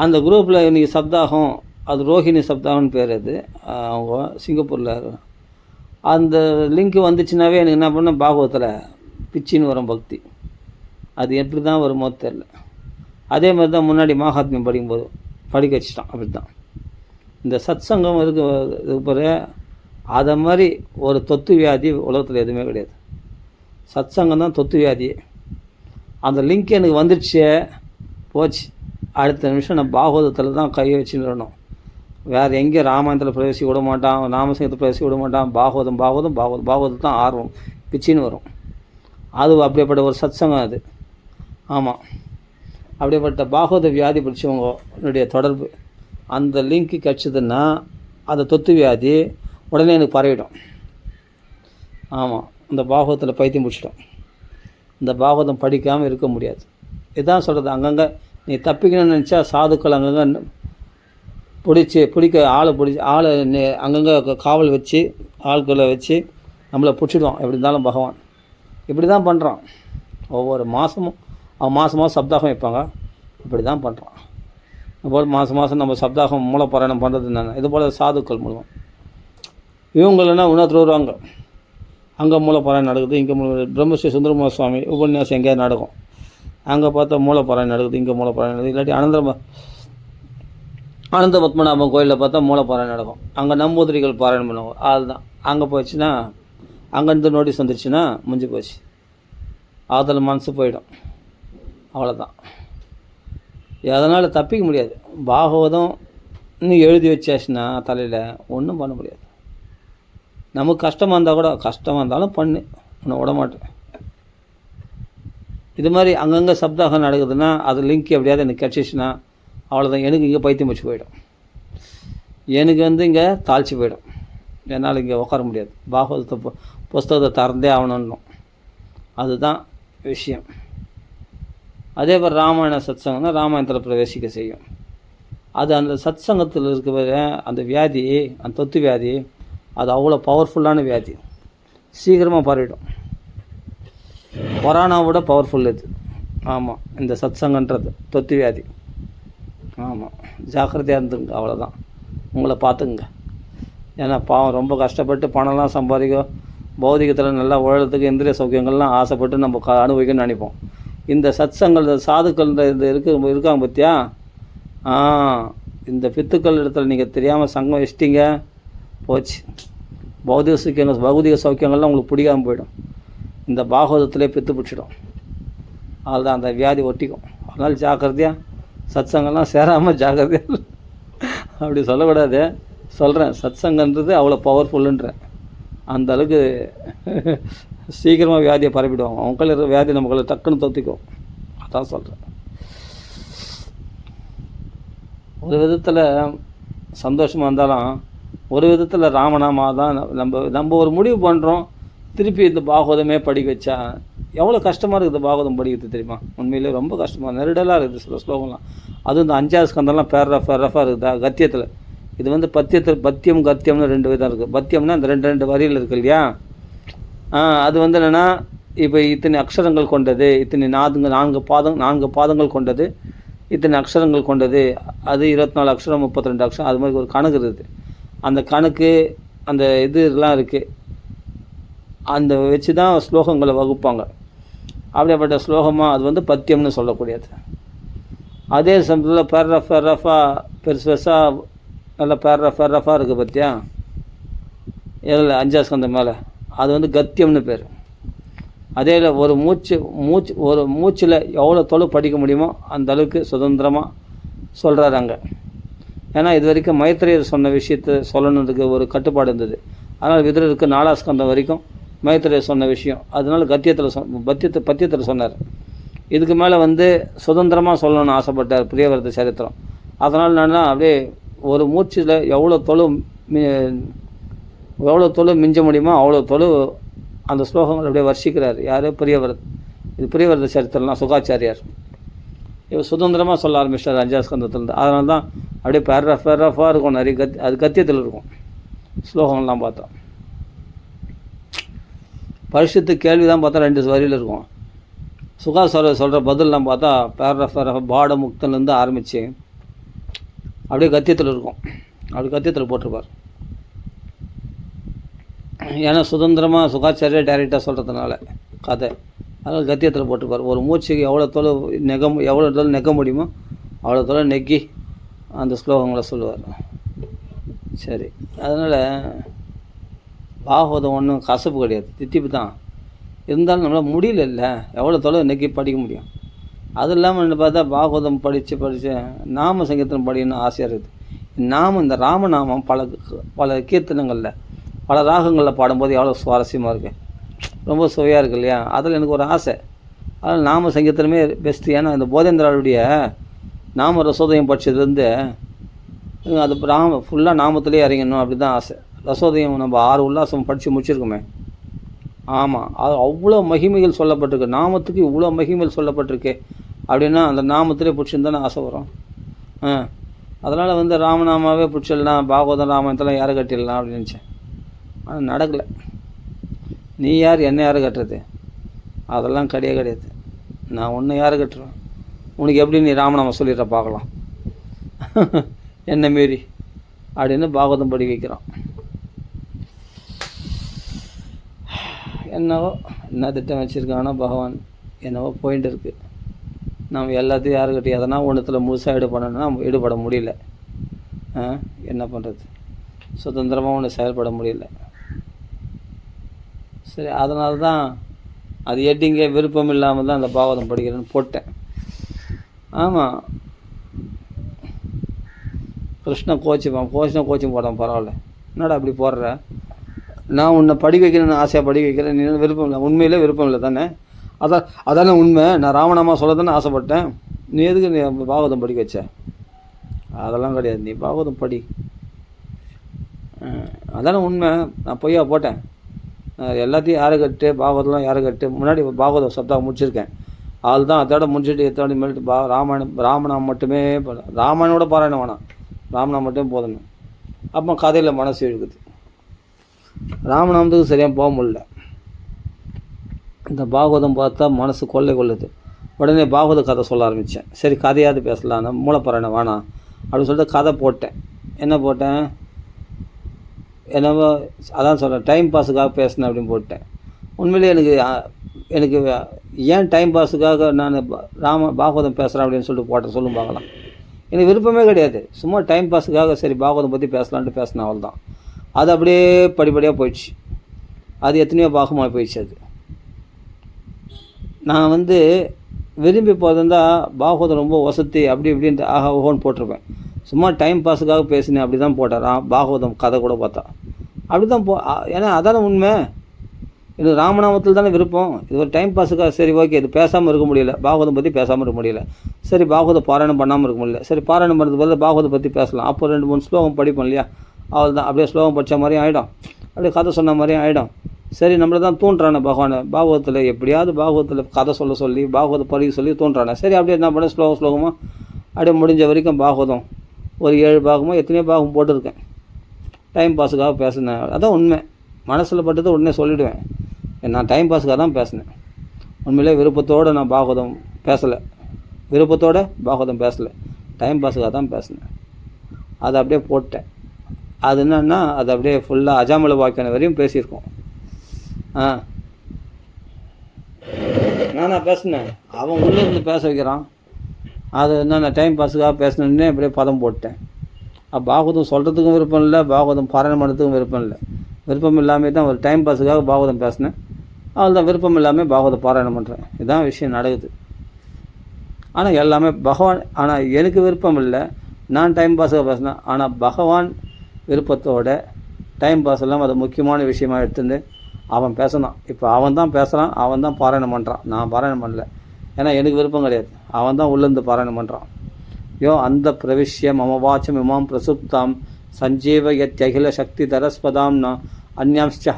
அந்த குரூப்பில் இன்றைக்கி சப்தாகம், அது ரோஹிணி சப்தாகம்னு பேர், அது அவங்க சிங்கப்பூரில். அந்த லிங்க்கு வந்துச்சுனாவே எனக்கு என்ன பண்ண, பாகவத்தில் பிச்சின்னு வரும் பக்தி. அது எப்படி தான் வருமோ தெரில. அதே மாதிரி தான் முன்னாடி மகாத்மியம் படிக்கும்போது படிக்க வச்சுட்டான். அப்படி தான் இந்த சத் சங்கம் இருக்க அதை மாதிரி ஒரு தொத்து வியாதி உலகத்தில் எதுவுமே கிடையாது. சத் சங்கம் தான் தொத்து வியாதி. அந்த லிங்க் எனக்கு வந்துடுச்சே, போச்சு. அடுத்த நிமிஷம் நான் பாகவதத்தில் தான் கையை வச்சுருந்தோம். வேறு எங்கேயும் ராமாயணத்தில் பிரவேசிக்க விட மாட்டான், நாமசங்கத்தில் பிரவேசிக்க விட மாட்டான். பாகவதம் தான் ஆர்வம் பிச்சின்னு வரும். அது அப்படிப்பட்ட ஒரு சத் சங்கம் அது. ஆமாம், அப்படிப்பட்ட பாகவத வியாதி பிடிச்சவங்களுடைய தொடர்பு அந்த லிங்க்கு கிடச்சிதுன்னா அந்த தொத்து வியாதி உடனே எனக்கு பரவிடும். ஆமாம், இந்த பாகவத்தில் பைத்தியம் பிடிச்சிடும். இந்த பாகவதம் படிக்காமல் இருக்க முடியாது. இதுதான் சொல்கிறது. அங்கங்கே நீ தப்பிக்கணும்னு நினச்சா சாதுக்கள் அங்கங்கே பிடிக்க ஆளை அங்கங்கே காவல் வச்சு ஆட்களை வச்சு நம்மளை பிடிச்சிடுவான். எப்படி இருந்தாலும் பகவான் இப்படி தான் பண்ணுறான். ஒவ்வொரு மாதமும் அவன் மாதம் சப்தாகம் வைப்பாங்க. இப்படி தான் பண்ணுறான். இதுபோல் மாதம் நம்ம சப்தாகம் மூலப்பாராயணம் பண்ணுறது என்னென்ன, இதுபோல் சாதுக்கள் மூலம் இவங்களெல்லாம் உணர்த்து வருவாங்க. அங்கே மூலப்பாராயணம் நடக்குது, இங்கே பிரம்மஸ்ரீ சுந்தரமூல சுவாமி உபன்யாசம் எங்கேயாவது நடக்கும், அங்கே பார்த்தா மூலப்பாராயணம் நடக்குது, இங்கே மூலப்பாராயணம் நடக்குது. இல்லாட்டி அனந்த பத்மநாபம் கோயிலில் பார்த்தா மூலப்பாராயணம் நடக்கும். அங்கே நம்பூதிரிகள் பாராயணம் பண்ணுவாங்க. அதுதான் அங்கே போச்சுன்னா, அங்கேருந்து நோட்டீஸ் வந்துடுச்சுன்னா முடிஞ்சு போச்சு. அதில் மனசு போயிடும், அவ்வளோதான். அதனால் தப்பிக்க முடியாது. பாகவதம் இன்னும் எழுதி வச்சாச்சுன்னா தலையில் ஒன்றும் பண்ண முடியாது. நமக்கு கஷ்டமாக இருந்தால் கூட, கஷ்டமாக இருந்தாலும் பண்ணு, உன்னை விட மாட்டேன். இது மாதிரி அங்கங்கே சப்தாகம் நடக்குதுன்னா அது லிங்க் எப்படியாவது எனக்கு கிடச்சிச்சுன்னா அவ்வளோதான். எனக்கு இங்கே பைத்தியம் வச்சு போயிடும். எனக்கு வந்து இங்கே தாழ்ச்சி போயிடும். என்னால் இங்கே உட்கார முடியாது. பாகவதத்தை புஸ்தகத்தை திறந்தே ஆகணுன்னும். அதுதான் விஷயம். அதே மாதிரி ராமாயண சத் சங்கம்னா ராமாயணத்தில் பிரவேசிக்க செய்யும். அது அந்த சத் சங்கத்தில் இருக்கிற அந்த வியாதி, அந்த தொத்து வியாதி, அது அவ்வளோ பவர்ஃபுல்லான வியாதி. சீக்கிரமாக பரவிடும். கொரோனாவோட பவர்ஃபுல் இது. ஆமாம், இந்த சத் சங்கன்றது தொத்து வியாதி. ஆமாம், ஜாக்கிரதையாக இருந்துங்க, அவ்வளோதான். உங்களை பார்த்துங்க. ஏன்னா பாவம் ரொம்ப கஷ்டப்பட்டு பணம்லாம் சம்பாதிக்கும், பௌதிகத்தில் நல்லா உழறதுக்கு இந்திரிய சௌக்கியங்கள்லாம் ஆசைப்பட்டு நம்ம அனுபவிக்கணும்னு நினைப்போம். இந்த சத் சங்கள், சாதுக்கள் இந்த இருக்காங்க பார்த்தியா, இந்த பித்துக்கள் இடத்துல நீங்கள் தெரியாமல் சங்கம் வச்சிட்டிங்க, போச்சு. பௌதிக சௌக்கியங்கள்லாம் உங்களுக்கு பிடிக்காமல் போயிடும். இந்த பாகவதத்திலே பித்து பிடிச்சிடும். அதுதான் அந்த வியாதி ஒட்டிக்கும். அதனால் ஜாக்கிரதையாக சத் சங்கம்லாம் சேராமல் ஜாக்கிரதையாக. அப்படி சொல்லக்கூடாது, சொல்கிறேன். சத் சங்கன்றது அவ்வளோ பவர்ஃபுல்லுன்றேன். அந்த அளவுக்கு சீக்கிரமாக வியாதியை பரப்பிடுவாங்க. அவங்கள இருக்கிற வியாதி நமக்குள்ள டக்குன்னு தொத்திக்கும். அதான் சொல்கிறேன். ஒரு விதத்தில் சந்தோஷமாக இருந்தாலும் ஒரு விதத்தில் ராமநாமா தான். நம்ம ஒரு முடிவு பண்ணுறோம், திருப்பி இந்த பாகவதமே படிக்க வச்சா எவ்வளோ கஷ்டமாக இருக்குது பாகவதம் படிக்கிறது தெரியுமா? உண்மையிலே ரொம்ப கஷ்டமாக நெருடலாக இருக்குது சில ஸ்லோகம்லாம். அதுவும் இந்த 5வது ஸ்கந்தம்லாம் பேரஃபாக இருக்குதா கத்தியத்தில். இது வந்து பத்தியம் கத்தியம்னு 2 விதம் இருக்குது. பத்தியம்னா இந்த 2 வரியில் இருக்குது இல்லையா? அது வந்து என்னென்னா, இப்போ இத்தனை அக்ஷரங்கள் கொண்டது, இத்தனை 4 பாதங்கள் கொண்டது, இத்தனை அக்ஷரங்கள் கொண்டது, அது 24 அக்ஷரம் 32 அக்ஷரம், அது மாதிரி ஒரு கணக்கு இருக்குது. அந்த கணக்கு அந்த இதெல்லாம் இருக்குது. அந்த வச்சு தான் ஸ்லோகங்களை வகுப்பாங்க. அப்படிப்பட்ட ஸ்லோகமாக அது வந்து பத்தியம்னு சொல்லக்கூடியது. அதே சமயத்தில் பேரஃபாக பெருசாக நல்லா பேரஃபாக இருக்குது பற்றியா? இதில் 5வது ஸ்கந்தம் மேலே அது வந்து கத்தியம்னு பேர். அதே ஒரு மூச்சில் எவ்வளோ தொலை படிக்க முடியுமோ அந்த அளவுக்கு சுதந்திரமாக சொல்கிறாரு அங்கே. ஏன்னா இது வரைக்கும் மைத்ரேயர் சொன்ன விஷயத்தை சொல்லணுன்றதுக்கு ஒரு கட்டுப்பாடு இருந்தது. அதனால் விதுரருக்கு 4வது ஸ்கந்தம் வரைக்கும் மைத்ரேயர் சொன்ன விஷயம், அதனால பத்தியத்தில் சொன்னார். இதுக்கு மேலே வந்து சுதந்திரமாக சொல்லணும்னு ஆசைப்பட்டார் பிரியவரத சரித்திரம். அதனால் நான் அப்படியே ஒரு மூச்சில் எவ்வளோ தொழு மிஞ்ச முடியுமோ அவ்வளோ தொழு அந்த ஸ்லோகங்கள் அப்படியே வர்ஷிக்கிறார். யார்? இது பிரியவரத சரித்திரம்லாம் சுகாச்சாரியார். இவர் சுதந்திரமாக சொல்ல ஆரம்பிச்சார் 5வது ஸ்கந்தத்துலேருந்து. அதனால தான் அப்படியே பேரஃபாக இருக்கும் நிறைய அது கத்தியத்தில் இருக்கும் ஸ்லோகங்கள்லாம் பார்த்தோம். பரிசுத்து கேள்வி தான் பார்த்தா 2 வரியில் இருக்கும். சுகாச்சாரியர் சொல்கிற பதிலெலாம் பார்த்தா பேரஃபாக பாட முக்தன்லேருந்து ஆரம்பித்து அப்படியே கத்தியத்தில் இருக்கும். அப்படி கத்தியத்தில் போட்டிருப்பார். ஏன்னா சுதந்திரமாக சுகாச்சாரியாக டைரெக்டாக சொல்கிறதுனால கதை, அதனால் கத்தியத்தில் போட்டிருப்பார். ஒரு மூச்சுக்கு எவ்வளோ தொலை நெக்க முடியுமோ அவ்வளோ தொலை நெக்கி அந்த ஸ்லோகங்களை சொல்லுவார். சரி, அதனால் பாகவதம் ஒன்றும் கசப்பு கிடையாது, தித்திப்பு தான். இருந்தாலும் நம்மளால் முடியல இல்லை, எவ்வளோ தொலை நெக்கி படிக்க முடியும். அது இல்லாமல் என்ன பார்த்தா பாகவதம் படித்து நாம சங்கீர்த்தனம் படிக்கணும்னு ஆசையாக இருக்குது. இந்த ராமநாமம் பல கீர்த்தனங்களில் பல ராகங்களில் பாடும்போது எவ்வளோ சுவாரஸ்யமாக இருக்குது, ரொம்ப சுவையாக இருக்குது இல்லையா? அதில் எனக்கு ஒரு ஆசை. அதனால் நாம சங்கீர்த்தனமே பெஸ்ட்டு. ஏன்னா இந்த போதேந்திராவுடைய நாம ரசோதயம் படித்ததுலேருந்து அது ஃபுல்லாக நாமத்திலே இறங்கணும் அப்படி தான் ஆசை. ரசோதயம் நம்ம 6 உல்லாசம் படித்து முடிச்சிருக்கோமே. ஆமாம், அது அவ்வளோ மகிமைகள் சொல்லப்பட்டிருக்கு. நாமத்துக்கு இவ்வளோ மகிமைகள் சொல்லப்பட்டிருக்கு அப்படின்னா அந்த நாமத்திலே பிடிச்சிருந்தானே ஆசை வரும். அதனால் வந்து ராமநாமாவே பிடிச்சிடலாம், பாகவதம் ராமாயணத்தெல்லாம் யாரை கட்டிடலாம் அப்படின்னு நினச்சேன். ஆனால் நடக்கலை. நீ யார் என்ன யார் கட்டுறது? அதெல்லாம் கிடையாது. நான் ஒன்று யாரை கட்டுறேன்? உனக்கு எப்படி நீ ராமநாமம் சொல்லிடுற பார்க்கலாம் என்ன மீறி அப்படின்னு பாகவதம் படி வைக்கிறான். என்னவோ என்ன திட்டம் வச்சுருக்கானோ பகவான், என்னவோ பாயிண்ட் இருக்குது. நம்ம எல்லாத்தையும் யாருக்கிட்ட எதனா ஒன்றுத்தில் முழுசாக ஈடுபடணும்னா ஈடுபட முடியல. என்ன பண்ணுறது? சுதந்திரமாக ஒன்று செயல்பட முடியல. சரி, அதனால தான் அது எட்டிங்க விருப்பம் இல்லாமல் தான் அந்த பாகவதம் படிக்கிறேன்னு போட்டேன். ஆமாம், கிருஷ்ணன் கோச்சிங் போடாமல் பரவாயில்ல. என்னடா அப்படி போடுற? நான் உன்னை படிக்க வைக்கணும்னு ஆசையாக படிக்க வைக்கிறேன், நீ விருப்பம் இல்லை. உண்மையிலே விருப்பம் இல்லை தானே? அதானே உண்மை. நான் ராமநாமா சொல்ல தானே ஆசைப்பட்டேன். நீ எதுக்கு நீ பாகவதம் படிக்க வச்ச? அதெல்லாம் கிடையாது, நீ பாகவதம் படி. அதானே உண்மை. நான் பொய்யா போட்டேன்? எல்லாத்தையும் யாரை கட்டு, பாகவதெல்லாம் யாரை கட்டு. முன்னாடி பாகவதம் சப்தாக முடிச்சிருக்கேன். ஆள் தான் அதோட முடிச்சுட்டு எத்தோட மேலிட்டு ராமநாமம் மட்டுமே ராமாயணோட பாராயணம் வேணாம், ராமநாமம் மட்டுமே போதணும். அப்போ கதையில் மனசு இழுக்குது. ராமநாமத்துக்கு சரியாக போக முடியல. இந்த பாகவதம் பார்த்தா மனசு கொள்ளுது. உடனே பாகவத கதை சொல்ல ஆரம்பித்தேன். சரி, கதையாவது பேசலாம், மூலப்பாராயணம் வேணாம் அப்படின்னு சொல்லிட்டு கதை போட்டேன். என்ன போட்டேன்? என்னவோ அதான் சொல்கிறேன், டைம் பாஸுக்காக பேசினேன் அப்படின்னு போட்டேன். உண்மையிலே எனக்கு ஏன் டைம் பாஸுக்காக நான் பாகவதம் பேசுகிறேன் அப்படின்னு சொல்லிட்டு போட்டேன், சொல்லும் பார்க்கலாம். எனக்கு விருப்பமே கிடையாது, சும்மா டைம் பாஸுக்காக சரி பாகவதம் பற்றி பேசலான்ட்டு பேசினேன், அவள் தான். அது அப்படியே படிப்படியாக போயிடுச்சு. அது எத்தனையோ பாகமாக போயிடுச்சு. அது நான் வந்து விரும்பி போதிருந்தால் பாகவதம் ரொம்ப வசதி அப்படி இப்படின்ட்டு ஆஹா ஓஹோன்னு போட்டிருப்பேன். சும்மா டைம் பாஸுக்காக பேசினேன் அப்படி தான் போட்டேன். பாகவதம் கதை கூட பார்த்தா அப்படி தான் ஏன்னா அதானே உண்மை. இது ராமநாமத்தில் தானே விருப்பம். இது ஒரு டைம் பாஸுக்காக சரி ஓகே, இது பேசாமல் இருக்க முடியல, பாகவதம் பற்றி பேசாமல் இருக்க முடியல. சரி, பாகவதம் பாராயணம் பண்ணாமல் இருக்க முடியல. சரி, பாராயணம் பண்ணுறது பதில் பாகவதம் பற்றி பேசலாம். அப்போ 2-3 ஸ்லோகம் படிப்போம் இல்லையா? அவள் தான் அப்படியே ஸ்லோகம் படித்த மாதிரியும் ஆகிடும், அப்படியே கதை சொன்ன மாதிரியும் ஆகிடும். சரி நம்மளை தான் தூண்டுறானே பகவானை, பாகவதத்தில் எப்படியாவது பாகவதத்தில் கதை சொல்லி பாகவத படிக்க சொல்லி தூண்டுறானே. சரி அப்படியே என்ன பண்ண ஸ்லோகமாக அப்படியே முடிஞ்ச வரைக்கும் பாகவதம் ஒரு 7 பாகமோ எத்தனையோ பாகம் போட்டிருக்கேன். டைம் பாஸுக்காக பேசினேன், அதான் உண்மை. மனசில் பட்டதை உடனே சொல்லிவிடுவேன். நான் டைம் பாஸுக்காக தான் பேசினேன். உண்மையிலே விருப்பத்தோடு நான் பாகவதம் பேசலை, விருப்பத்தோடு பாகவதம் பேசலை, டைம் பாஸுக்காக தான் பேசினேன். அதை அப்படியே போட்டேன். அது என்னன்னா அது அப்படியே ஃபுல்லாக அஜாமல வாக்கியான வரையும் பேசியிருக்கோம். நானா பேசினேன், அவன் உள்ளே இருந்து பேச வைக்கிறான். அது என்னென்ன டைம் பாஸுக்காக பேசினேன்னே அப்படியே பதம் போட்டேன். பாகவதம் சொல்கிறதுக்கும் விருப்பம் இல்லை, பாகவதம் பாராயணம் பண்ணுறதுக்கும் விருப்பம் இல்லை. விருப்பம் இல்லாமல் தான் ஒரு டைம் பாஸுக்காக பாகவதம் பேசினேன். அவள் தான் விருப்பம் இல்லாமல் பாகவதம் பாராயணம் பண்ணுறேன். இதுதான் விஷயம் நடக்குது. ஆனால் எல்லாமே பகவான், ஆனால் எனக்கு விருப்பம் இல்லை, நான் டைம் பாஸுக்காக பேசினேன். ஆனால் பகவான் விருப்பத்தோட டைம் பாஸ் இல்லாமல் அது முக்கியமான விஷயமாக எடுத்துருந்து அவன் பேசணும். இப்போ அவன் தான் பேசுகிறான், அவன் தான் பாராயணம் பண்ணுறான், நான் பாராயணம் பண்ணல. ஏன்னா எனக்கு விருப்பம் கிடையாது, அவன் தான் உள்ளேருந்து பாராயணம் பண்ணுறான். யோ அந்த பிரவிஷ்ய மம வாச்சம் இமாம் பிரசுப்தாம் சஞ்சீவ யத்யகில சக்தி தரஸ்பதாம்னா அந்யாம்ச்ச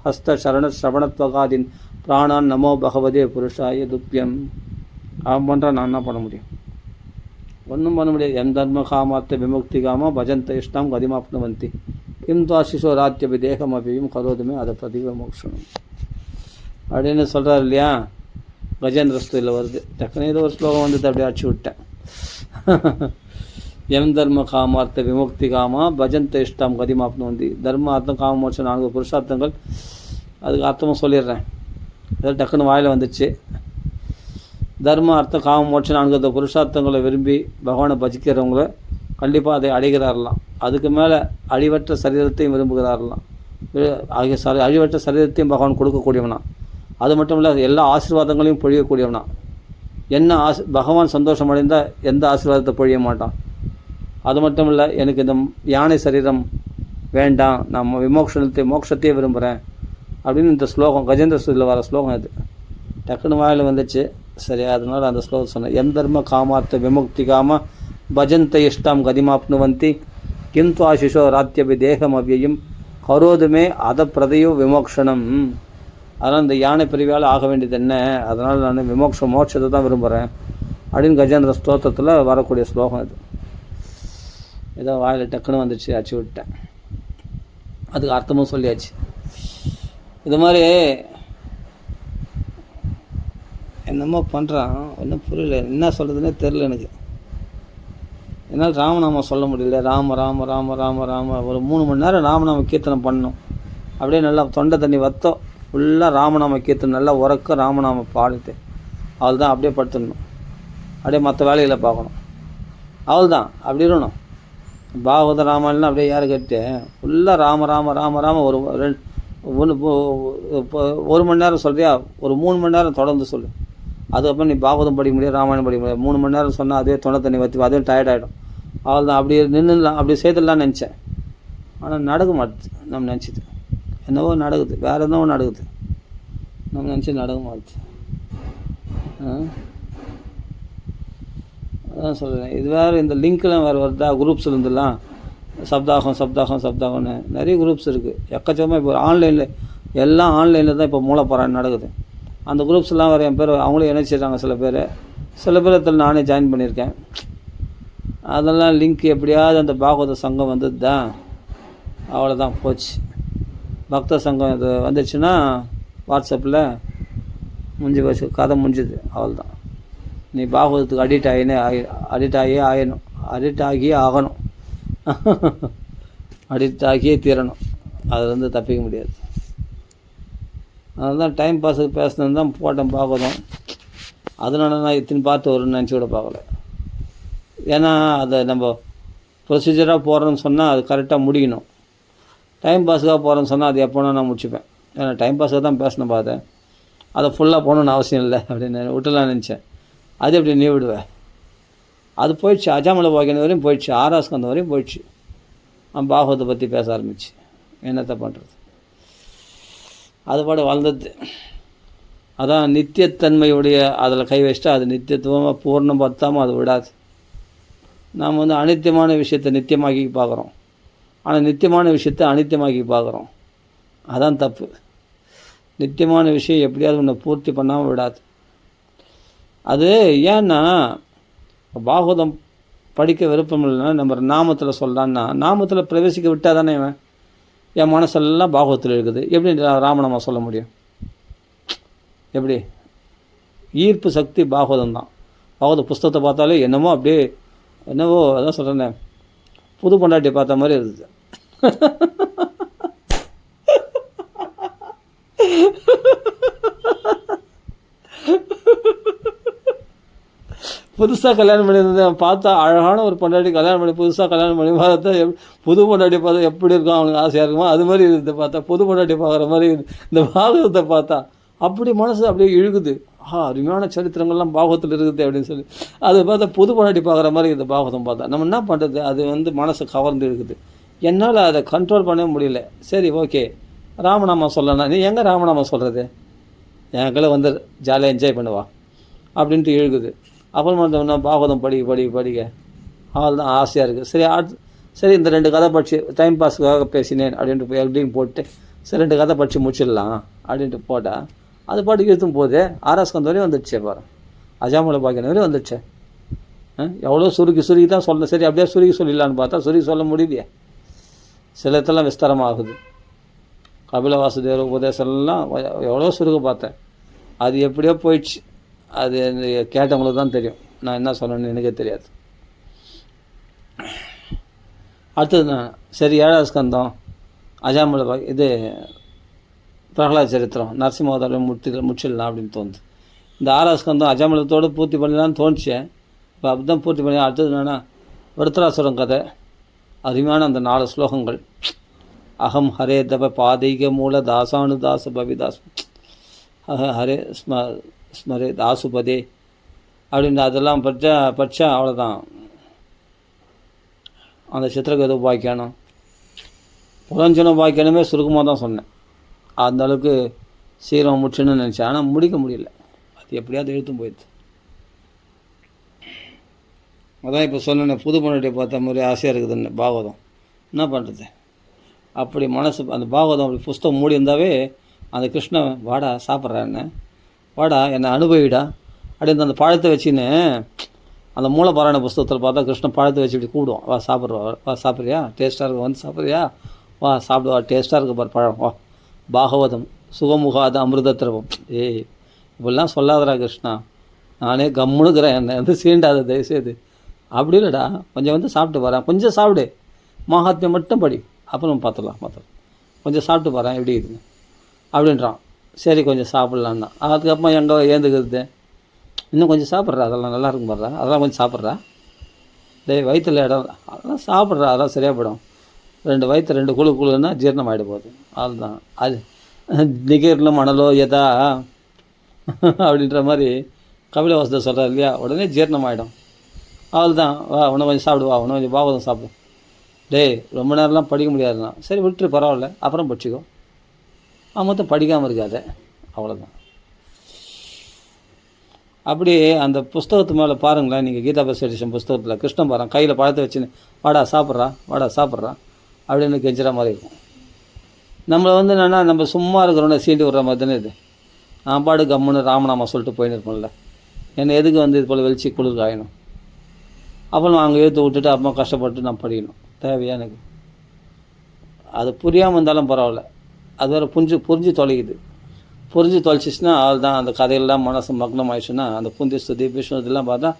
ஹஸ்த சரண ஸ்ரவணத்வகாதின் பிராணான் நமோ பகவதே புருஷாய துப்பியம். அவன் பண்ணுறான், நான் என்ன பண்ண முடியும்? ஒன்றும் பண்ண முடியாது. எம் தர்ம காமாத்த விமுக்தி காமா பஜந்த இஷ்டம் கதிமாப்னுவந்தி கிம் துவா சிசோராத்திய விதேகம் அபியும் கரோதுமே அதை பதிவ மோக்ஷனம் அப்படின்னு சொல்கிறார் இல்லையா? கஜேந்திரஸ்துவில் வருது. டக்குனு ஏதோ ஒரு ஸ்லோகம் வந்து அப்படியே அடிச்சு விட்டேன். எம் தர்ம காமார்த்த விமுக்தி காமா பஜந்த இஷ்டம் கதிமாப்னுவந்தி. தர்ம அர்த்தம் காமமோட்சம் 4 புருஷார்த்தங்கள், அதுக்கு அர்த்தமும் சொல்லிடுறேன். ஏதோ டக்குன்னு வாயில் வந்துச்சு. தர்ம அர்த்தம் காம மோட்சம் 4 புருஷார்த்தங்களை விரும்பி பகவானை பஜிக்கிறவங்கள கண்டிப்பாக அதை அடைகிறாரலாம். அதுக்கு மேலே அழிவற்ற சரீரத்தையும் விரும்புகிறாரலாம். அழிவற்ற சரீரத்தையும் பகவான் கொடுக்கக்கூடியவனா. அது மட்டும் இல்லை, எல்லா ஆசீர்வாதங்களையும் பொழியக்கூடியவனா. என்ன பகவான் சந்தோஷம் அடைந்தால் எந்த ஆசீர்வாதத்தை பொழிய மாட்டான். அது மட்டும் இல்லை, எனக்கு இந்த யானை சரீரம் வேண்டாம், நான் மோட்சத்தையே விரும்புகிறேன் அப்படின்னு இந்த ஸ்லோகம் கஜேந்திரஸ்துவில் வர ஸ்லோகம் இது டக்குன்னு வாயில் வந்துச்சு. சரி, அதனால் அந்த ஸ்லோகம் சொன்னேன். எம் தர்ம காமார்த்த விமுக்தி காம பஜந்த இஷ்டம் கதிமாப்னுவந்தி கிம் துவா சிசோ ராத்தியபி தேகம் அவ்யயம் கரோதுமே அத பிரதையோ விமோக்ஷனம். அதனால் இந்த யானை பிரிவால் ஆக வேண்டியது என்ன, அதனால் நான் மோட்சத்தை தான் விரும்புகிறேன் அப்படின்னு கஜேந்திர ஸ்தோத்திரத்தில் வரக்கூடிய ஸ்லோகம் இது. ஏதோ வாயில் டக்குன்னு வந்துச்சு, அச்சு விட்டேன். அதுக்கு அர்த்தமும் சொல்லியாச்சு. இது மாதிரி என்னமோ பண்ணுறான், ஒன்றும் புரியல, என்ன சொல்கிறதுனே தெரில எனக்கு. என்னால் ராமநாமம் சொல்ல முடியல. ராம ராம ராம ராம ராம ஒரு 3 மணி நேரம் ராமநாம கீர்த்தனம் பண்ணணும். அப்படியே நல்லா தொண்டை தண்ணி வத்தோம், ஃபுல்லாக ராமநாம கீர்த்தனம் நல்லா உறக்க ராமநாம பாடிட்டு அவள் தான் அப்படியே படுத்துடணும். அப்படியே மற்ற வேலைகளை பார்க்கணும். அவள் தான் அப்படி இருக்கணும். பாகவத ராமாயணம் அப்படியே யாரை கேட்டு ஃபுல்லாக ராம ராம ராம ராம ஒரு 1 மணி நேரம் சொல்கிறியா, ஒரு 3 மணி நேரம் தொடர்ந்து சொல்லு. அதுக்கப்புறம் நீ பாகவதம் படிக்க முடியாது, ராமாயணம் படிக்க முடியாது. 3 மணி நேரம் சொன்னால் அதுவே தொண்டை தண்ணி வற்றி அதுவும் டயர்டாகிடும். அவள் தான் அப்படி நின்றுலாம் அப்படி செய்துடலான்னு நினச்சேன். ஆனால் நடக்க மாட்டுது. நம்ம நினச்சிது என்னவோ நடக்குது, வேறு என்னவோ நடக்குது, நம்ம நினச்சி நடக்க மாட்டுது. அதான் சொல்கிறேன். இது வேறு இந்த லிங்க்லாம் வேறு வருதா குரூப்ஸில் இருந்துலாம், சப்தாகம்னு நிறைய குரூப்ஸ் இருக்குது. எக்கச்சக்கமாக இப்போ ஆன்லைனில் எல்லாம் ஆன்லைனில் தான் இப்போ மூலப்பாராயணம் நடக்குது. அந்த குரூப்ஸ்லாம் வேறு என் பேர் அவங்களும் இணைச்சிடுறாங்க. சில பேர் இதில் நானே ஜாயின் பண்ணியிருக்கேன். அதெல்லாம் லிங்க் எப்படியாவது அந்த பாகவத சங்கம் வந்தது தான், அவ்வளோதான் போச்சு. பக்த சங்கம் இது வந்துச்சுன்னா வாட்ஸ்அப்பில் முடிஞ்சு போச்சு, கதை முடிஞ்சுது, அவ்வளோதான். நீ பாகவதத்துக்கு அடிக்ட் ஆகியே ஆகணும், அடிக்ட் ஆகியே தீரணும், அதுலேருந்து தப்பிக்க முடியாது. அதனால தான் டைம் பாஸுக்கு பேசினது தான் போட்டேன் பாகவதம். அதனால நான் இத்தனை பார்த்து வரும்னு நினச்சி கூட பார்க்கல. ஏன்னா அதை நம்ம ப்ரொசீஜராக போகிறோன்னு சொன்னால் அது கரெக்டாக முடிக்கணும். டைம் பாஸுக்காக போகிறேன்னு சொன்னால் அது எப்போனா நான் முடிச்சுப்பேன். ஏன்னா டைம் பாஸுக்காக தான் பேசணும் பார்த்தேன், அதை ஃபுல்லாக போகணுன்னு அவசியம் இல்லை அப்படின்னு விட்டுலாம் நினச்சேன். அது எப்படி நீ விடுவேன்? அது போயிடுச்சு. அஜாமல வாக்கியம் வரையும் போயிடுச்சு, 6ஆம் ஸ்கந்தம் வரையும் போயிடுச்சு. பாகவத்தை பற்றி பேச ஆரம்பிச்சு. என்னத்தை பண்ணுறது? அது பாட வளர்ந்தது. அதான் நித்தியத்தன்மையுடைய அதில் கை வச்சிட்டா அது நித்தியத்துவமாக பூர்ணம் பத்தாமல் அது விடாது. நாம் அனித்தியமான விஷயத்தை நித்தியமாக்கி பார்க்குறோம், ஆனால் நித்தியமான விஷயத்தை அனித்தியமாக்கி பார்க்குறோம். அதான் தப்பு. நித்தியமான விஷயம் எப்படியாவது ஒன்று பூர்த்தி பண்ணாமல் விடாது. அது ஏன்னா பாகவதம் படிக்க விருப்பம் இல்லைன்னா நம்ம நாமத்தில் சொல்கிறான்னா நாமத்தில் பிரவேசிக்க விட்டால் தானே இவன் என் மனசெல்லாம் பாகவத்தில் இருக்குது. எப்படி ராமநாமா சொல்ல முடியும்? எப்படி? ஈர்ப்பு சக்தி பாகவதம் தான். பாகவத புஸ்தகத்தை பார்த்தாலே என்னமோ அப்படியே என்னவோ அதான் சொல்கிறேன்னே, புது பொண்டாட்டி பார்த்த மாதிரி இருந்துச்சு. புதுசாக கல்யாணம் பண்ணியிருந்தேன் பார்த்தா அழகான ஒரு பொண்டாட்டி கல்யாணம் பண்ணி புதுசாக கல்யாணம் பண்ணி பார்த்தா புது பொண்டாட்டி பார்த்தா எப்படி இருக்கும் அவனுக்கு ஆசையாக இருக்குமோ அது மாதிரி இருக்குது. பார்த்தா புது பொண்டாட்டி பார்க்குற மாதிரி இந்த பாகவத்தை பார்த்தா அப்படி மனசு அப்படியே இழுகுது. அருமையான சரித்திரங்கள்லாம் பாகவத்தில் இருக்குது அப்படின்னு சொல்லி அதை பார்த்தா புது பொண்டாட்டி பார்க்குற மாதிரி இந்த பாகவதம் பார்த்தா நம்ம என்ன பண்ணுறது? அது மனசை கவர்ந்து இருக்குது. என்னால் அதை கண்ட்ரோல் பண்ணவே முடியல. சரி ஓகே, ராமநாமா சொல்லணும். நீ எங்கே ராமநாமா சொல்கிறது? எனக்குள்ளே வந்து ஜாலியாக என்ஜாய் பண்ணுவா அப்படின்ட்டு இழுகுது. அப்புறமா பாகவதம் படிக்க அவள் தான் ஆசையாக இருக்குது. சரி இந்த 2 கதை படித்து டைம் பாஸுக்காக பேசினேன் அப்படின்ட்டு எப்படின்னு போட்டு சரி 2 கதை படித்து முடிச்சிடலாம் அப்படின்ட்டு போட்டால் அது பாட்டுக்கு இழுத்தும் போது 6ஆம் ஸ்கந்தம் வரையும் வந்துடுச்சே பாரு. அஜாமலை பாக்கியம் வரையும் வந்துடுச்சே. எவ்வளோ சுருக்கி தான் சொல்லணும். சரி அப்படியே சுருக்கி சொல்லிடலான்னு பார்த்தா சுருக்கி சொல்ல முடியலையே. சில இடத்துலாம் விஸ்தாரமாகுது. கபில வாசுதேவ உபதேசம்லாம் எவ்வளோ சுருக்க பார்த்தேன். அது எப்படியோ போயிடுச்சு. அது கேட்டவங்களுக்கு தான் தெரியும். நான் என்ன சொல்லணும்னு எனக்கே தெரியாது. அடுத்தது நான் சரி 7ஆம் ஸ்கந்தம் அஜாமலை இது பிரகலாத சரித்திரம் நரசிம்மவதாரம் முடிச்சிடலாம் அப்படின்னு தோணுது. இந்த 6ஆம் ஸ்கந்தம் அஜாமலத்தோடு பூர்த்தி பண்ணலான்னு தோணுச்சேன். இப்போ அப்படி தான் பூர்த்தி பண்ணி அடுத்தது என்னென்னா விருத்தராசுரம் கதை. அருமையான அந்த 4 ஸ்லோகங்கள். அகம் ஹரே தப பாதைக மூல தாசானுதாச பவிதாஸ் ஹரே ஸ்மரே தாசுபதே அப்படின்னு அதெல்லாம் படித்தா அவ்வளோதான். அந்த சித்திரகதை உபாக்கியானம் புரஞ்சன உபாக்கியானமே சுருக்கமாக தான் சொன்னேன். அந்தளவுக்கு சீரம் முடிச்சுன்னு நினச்சேன். ஆனால் முடிக்க முடியல. அது எப்படியாவது இழுத்தும் போயிடுது. அதான் இப்போ சொன்னேன், புது பொண்ணாட்டியை பார்த்த மாதிரி ஆசையாக இருக்குதுன்னு. பாகவதம் என்ன பண்ணுறது? அப்படி மனசு அந்த பாகவதம் அப்படி புஸ்தகம் மூடி இருந்தாவே அந்த கிருஷ்ணன் வாடா சாப்பிட்றான்னு வாடா என்னை அனுபவிடா அப்படின்னு அந்த பழத்தை வச்சுன்னு அந்த மூலபாராயண புஸ்தகத்தில் பார்த்தா கிருஷ்ணன் பழத்தை வச்சு இப்படி கூடுவோம். வா சாப்பிட்றவா, வா சாப்பிட்றியா, டேஸ்ட்டாக இருக்கு, வந்து சாப்பிட்றியா, வா சாப்பிடுவா, டேஸ்ட்டாக இருக்கு பாரு பழம், வா பாகவதம் சுகமுகாத அமிர்த திரவம். ஏய் இப்படிலாம் சொல்லாதடா கிருஷ்ணா, நானே கம்முனுக்கிறேன், என்னை வந்து சீண்டாத தயவுசெய்து. அப்படி இல்லைடா, கொஞ்சம் வந்து சாப்பிட்டு வரேன், கொஞ்சம் சாப்பிடு, மகாத்மியம் மட்டும் படி, அப்புறம் பார்த்துக்கலாம் கொஞ்சம் சாப்பிட்டு வரேன் எப்படி இருக்குது அப்படின்றான். சரி கொஞ்சம் சாப்பிட்லான்னா அதுக்கப்புறமா எங்கே ஏந்துக்கிறது, இன்னும் கொஞ்சம் சாப்பிட்றா, அதெல்லாம் நல்லா இருக்கும் பாடுறா, அதெல்லாம் கொஞ்சம் சாப்பிட்றா, டேய் வயிற்றுல இடம், அதெல்லாம் சாப்பிட்றா, அதெல்லாம் சரியாக போயிடும். 2 வயிற்று 2 குழுன்னா ஜீரணம் ஆகிட போகுது. அதுதான் அது நிகரில் மணலோ எதா அப்படின்ற மாதிரி கபில வாசுதை சொல்கிறார் இல்லையா, உடனே ஜீரணம் ஆகிடும். அவள் தான் வா உன்னை கொஞ்சம் சாப்பிடுவா, உன்னை கொஞ்சம் பாகவதம் சாப்பிடு. டேய் ரொம்ப நேரம்லாம் படிக்க முடியாதுண்ணா, சரி விட்டுரு பரவாயில்ல அப்புறம் படிச்சிக்கோ, மொத்தம் படிக்காமல் இருக்காது, அவ்வளோதான். அப்படி அந்த புஸ்தகத்து மேலே பாருங்களேன் நீங்கள், கீதா பஸ் எடிஷன் புஸ்தகத்தில் கிருஷ்ணன் பாருங்க கையில் பழத்தை வச்சுன்னு வாடா சாப்பிட்றா அப்படின்னு கெஞ்சுற மாதிரி இருக்கும். நம்மளை வந்து என்னென்னா நம்ம சும்மா இருக்கிறோன்னே சீண்டி விடுற மாதிரி தானே இது. நான் பாடு கம்முன்னு ராமநாமா சொல்லிட்டு போயின்னு இருப்போம்ல, என்னை எதுக்கு வந்து இது போல் வெளிச்சி குளிர் காயணும், அப்புறம் நான் அங்கே எழுத்து விட்டுட்டு அப்புறமா கஷ்டப்பட்டு நான் படிக்கணும், தேவையா எனக்கு? அது புரியாமல் இருந்தாலும் பரவாயில்ல, அது வேறு புரிஞ்சு தொலைக்குது. புரிஞ்சு தொலைச்சிச்சுன்னா அதுதான் அந்த கதையெல்லாம் மனசு மக்னம் ஆயிடுச்சுன்னா அந்த புந்தி ஸ்துதி விஷ்ணு இதெல்லாம் பார்த்தா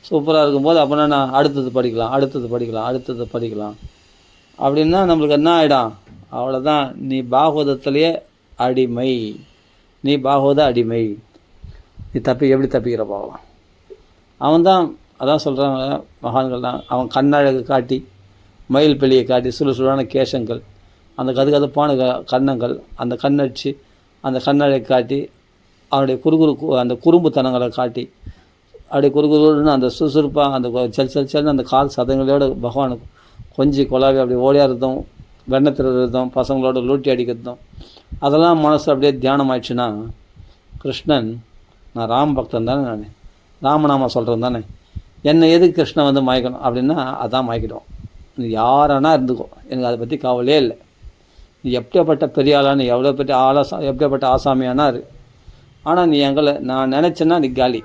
சூப்பராக இருக்கும்போது அப்படின்னா நான் அடுத்தது படிக்கலாம் அப்படின்னா நம்மளுக்கு என்ன ஆகிடும், அவ்வளோதான், நீ பாகவதத்திலேயே அடிமை, நீ பாகவத அடிமை, நீ எப்படி தப்பிக்கிற போகலாம். அவன் தான் அதான் சொல்கிறாங்க மகான்கள்லாம், அவன் கண்ணழகு காட்டி மயில் பிள்ளையை காட்டி சுறுசுறான கேசங்கள், அந்த கதுகதுப்பான கன்னங்கள், அந்த கண்ணடிச்சு அந்த கண்ணழகை காட்டி அவனுடைய அந்த குறும்புத்தனங்களை காட்டி அப்படியே குறுகுறுன்னு அந்த சுறுசுறுப்பாக அந்த செல்னு அந்த கால் சதங்களோட பகவானுக்கு கொஞ்சம் கொலாவி அப்படி ஓடியாடுறதும் வெண்ணெய் திருடுறதும் பசங்களோட லூட்டி அடிக்கிறதும் அதெல்லாம் மனசு அப்படியே தியானம் ஆயிடுச்சுன்னா கிருஷ்ணன் நான் ராம பக்தன் தானே, நான் ராமநாமா சொல்கிறேன் தானே, என்னை எதுக்கு கிருஷ்ணன் வந்து மயக்கணும் அப்படின்னா அதான் மயக்கிடும். நீ யாரானா இருந்துக்கோ, எனக்கு அதை பற்றி கவலையே இல்லை, நீ எப்படிப்பட்ட பெரிய ஆளானு, எவ்வளோ பெரிய எப்படிப்பட்ட ஆசாமியானார். ஆனால் நீ எங்களை நான் நினச்சேன்னா நீ காலி.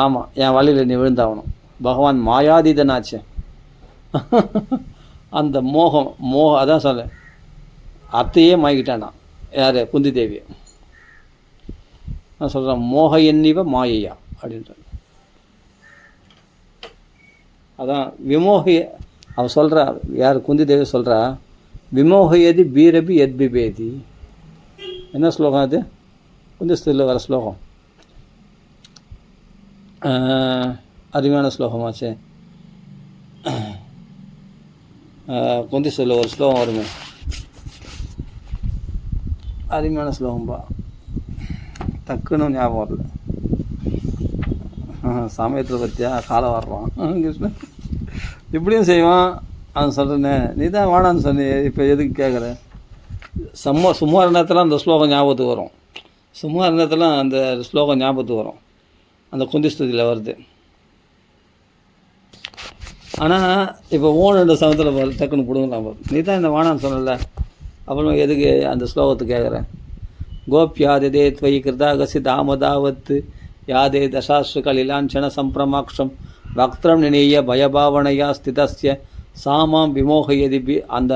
ஆமாம், என் வழியில் நீ விழுந்தாகணும். பகவான் மாயாதீதனாச்சே. அந்த அதான் சொல்ல, அத்தையே மாய்கிட்டானா. யார்? குந்தி தேவி. நான் சொல்கிறேன், மோக எண்ணிவ மாயையா அப்படின்ற. அதான் விமோகிய அவன் சொல்கிறா. யார்? குந்தி தேவி சொல்கிறா, விமோகயதி பீரபி எத்பிபேதி. என்ன ஸ்லோகம் அது? குந்திஸ்தில் வர ஸ்லோகம். அருமையான ஸ்லோகமாச்சே. குந்திஸ்தில் ஒரு ஸ்லோகம் வருமே, அருமையான ஸ்லோகம்பா. டக்குன்னு ஞாபகம் வரல. சமயத்தில் பற்றியா காலை வர்றான் கிருஷ்ணன். இப்படியும் செய்வான். அவன் சொல்கிறேனே, நீ தான் வேணான்னு சொன்னி, இப்போ எதுக்கு கேட்குற? சும்மா நேரத்தில் அந்த ஸ்லோகம் ஞாபகத்துக்கு வரும். சும்மா நேரத்தில் அந்த ஸ்லோகம் ஞாபகத்துக்கு வரும். அந்த குந்திஸ்துதியில் வருது. ஆனால் இப்போ ஓணுன்ற சமயத்தில் டக்குன்னு பிடுங்கலாம். நீ தான் இந்த வேணான்னு சொன்னல, அப்புறம் எதுக்கு அந்த ஸ்லோகத்தை கேட்குறேன்? கோப்யாதே துவயி கிருதாகசி தாமதாவத்து யாதே தசாஸ்ரு கலிலாஞ்சன சம்பிரமாக்ஷம் வக்திரம் நினைய பயபாவனையா ஸ்திதஸ்ய சாமாம் விமோகயதிபி. அந்த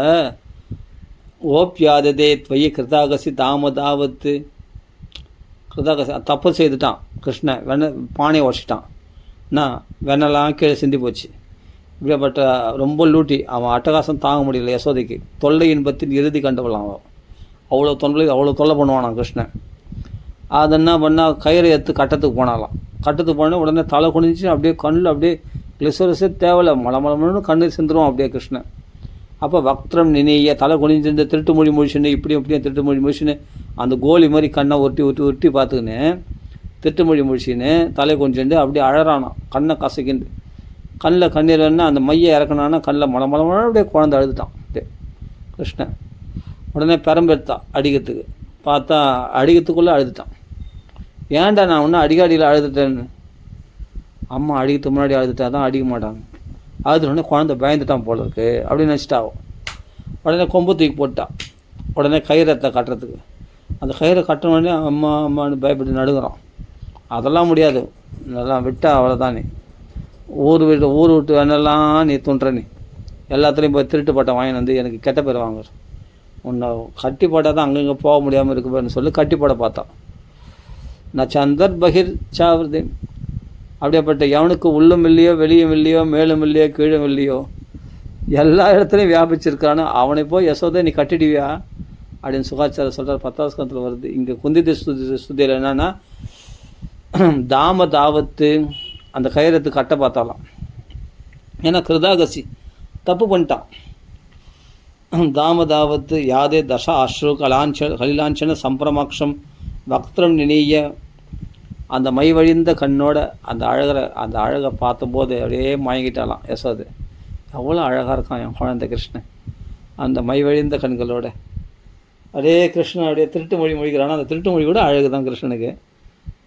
ஓப்யாதே துவயி கிருதாகசி தாமதாவத்து, கிருதாகசி தப்பு செய்துட்டான் கிருஷ்ணன். பானையை உடச்சிட்டான். நான் வெண்ணெல்லாம் கீழே சிந்தி போச்சு. இப்படிப்பட்ட ரொம்ப லூட்டி. அவன் அட்டகாசம் தாங்க முடியல. யசோதைக்கு தொல்லை இன்பத்தின் இறுதி கண்டவளான். அவன் அவ்வளோ தொல்லை பண்ணுவானான் கிருஷ்ணன். அது என்ன பண்ணால் கயிறை எடுத்து கட்டத்துக்கு போனாலாம். கட்டத்துக்கு போனால் உடனே தலை குனிஞ்சு அப்படியே கண்ணில் அப்படியே கிளிசரஸே தேவையில்லை, மலமலம்னு கண்ணு சிந்துருவான் அப்படியே கிருஷ்ணன். அப்போ வக்திரம் நினைய தலை குனிஞ்சு இந்த திருட்டு மொழி முடிச்சுன்னு இப்படியும் திருட்டு மொழி முடிச்சுன்னு அந்த கோலி மாதிரி கண்ணை உருட்டி பார்த்துக்கின்னு திருட்டு மொழி முடிச்சுன்னு தலை கொஞ்சண்டு அப்படியே அழறானான். கண்ணை கசக்கிண்டு கண்ணில் கண்ணீர் வேணா அந்த மையை இறக்கணான்னா கண்ணில் மலமலமான அப்படியே குழந்தை அழுதுட்டான் அப்படியே கிருஷ்ணன். உடனே பெரம்பெடுத்தான் அடிக்கிறதுக்கு. பார்த்தா அடிக்கிறதுக்குள்ளே அழுதுட்டான். ஏன்டா நான் ஒன்றும் அடிக்காடியில் அழுதுட்டேன்னு. அம்மா அடிக்கிறதுக்கு முன்னாடி அழுதுட்டா தான் அடிக்க மாட்டாங்க. அழுதுனோடனே குழந்தை பயந்துட்டான் போல இருக்கு அப்படின்னு நினச்சிட்டாவும். உடனே கொம்பு தூக்கி போட்டான். உடனே கயிறத்தை கட்டுறதுக்கு அந்த கயிறை கட்டினோடனே அம்மான்னு பயப்பட்டு நடுங்குறான். அதெல்லாம் முடியாது, அதெல்லாம் விட்டா அவ்வளோதான். நீ ஊர் விட்டு வேணெல்லாம் நீ துண்டுற. நீ எல்லாத்துலேயும் போய் திருட்டு பட்டம் வாங்கி வந்து எனக்கு கெட்ட பேர் வாங்குற. உன்னை கட்டி போட்டால் தான் அங்கங்கே போக முடியாமல் இருக்குன்னு சொல்லி கட்டி போட பார்த்தான். நான் சந்தர் பகிர் சாவிரது. அப்படியேப்பட்ட எவனுக்கு உள்ளும் இல்லையோ வெளியும் இல்லையோ மேலும் இல்லையோ கீழும் இல்லையோ எல்லா இடத்துலையும் வியாபிச்சிருக்கானோ அவனை போய் யசோதை நீ கட்டிடுவியா அப்படின்னு சுகாச்சாரம் சொல்கிறார். 10வது ஸ்கந்தத்தில் வருது. இங்கே குந்தித ஸ்துதியில் என்னென்னா தாமதாவத்து அந்த கயிறத்து கட்ட பார்த்தாலாம். ஏன்னா கிருதாகசி தப்பு பண்ணிட்டான். தாமதாவத்து யாதே தச அஸ்ரு கலிலாஞ்சன சம்பிரமாக்ஷம் வக்திரம் நினைய. அந்த மை வழிந்த கண்ணோட அந்த அழகை பார்த்தபோது அப்படியே மயங்கிட்டாலாம் யசோது. எவ்வளோ அழகாக இருக்கான் என் குழந்தை கிருஷ்ணன். அந்த மை வழிந்த கண்களோட அப்படியே கிருஷ்ணன் அப்படியே திருட்டு மொழி மொழிக்கிறானா. அந்த திருட்டு மொழி கூட அழகு தான் கிருஷ்ணனுக்கு.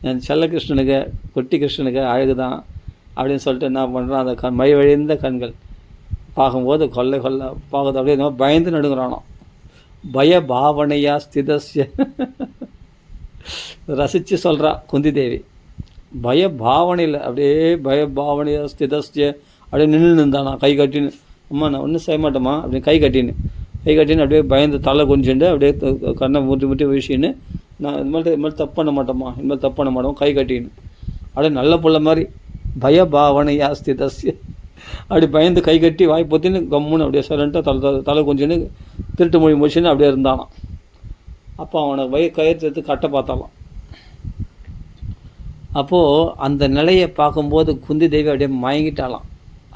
என் செல்ல கிருஷ்ணனுக்கு குட்டி கிருஷ்ணனுக்கு அழகு தான் அப்படின்னு சொல்லிட்டு என்ன பண்ணுறான். அந்த மை வழிந்த கண்கள் பார்க்கும்போது கொல்லை பார்க்குறது அப்படியே இந்த பயந்து நடுங்குறானோ. பய பாவனையா ஸ்திதஸ்ய ரசித்து சொல்கிறா குந்தி தேவி. பய பாவனையில் அப்படியே பய பாவனையா ஸ்திதஸ்ய அப்படியே நின்றுந்தானா கை கட்டின்னு. அம்மா நான் ஒன்றும் செய்ய மாட்டேம்மா அப்படின்னு கை கட்டின்னு அப்படியே பயந்து தலை கொஞ்சிண்டு அப்படியே கண்ணை முட்டி வீசின்னு நான் இது மாதிரி தப்பு பண்ண மாட்டோம்மா, தப்பு பண்ண மாட்டோம் கை கட்டின்னு அப்படியே நல்ல பிள்ளை மாதிரி பய பாவனையா ஸ்திதஸ்ய அப்படி பயந்து கை கட்டி வாய் பொத்தின்னு கம்முன்னு அப்படியே சைலண்ட்டாக தலை கொஞ்சின்னு திருட்டு மொழி முடிச்சுன்னு அப்படியே இருந்தானான். அப்போ அவனை கயிற்று எடுத்து கட்ட பார்த்தாலாம். அப்போது அந்த நிலையை பார்க்கும்போது குந்தி தேவி அப்படியே மயங்கிட்டாலாம்.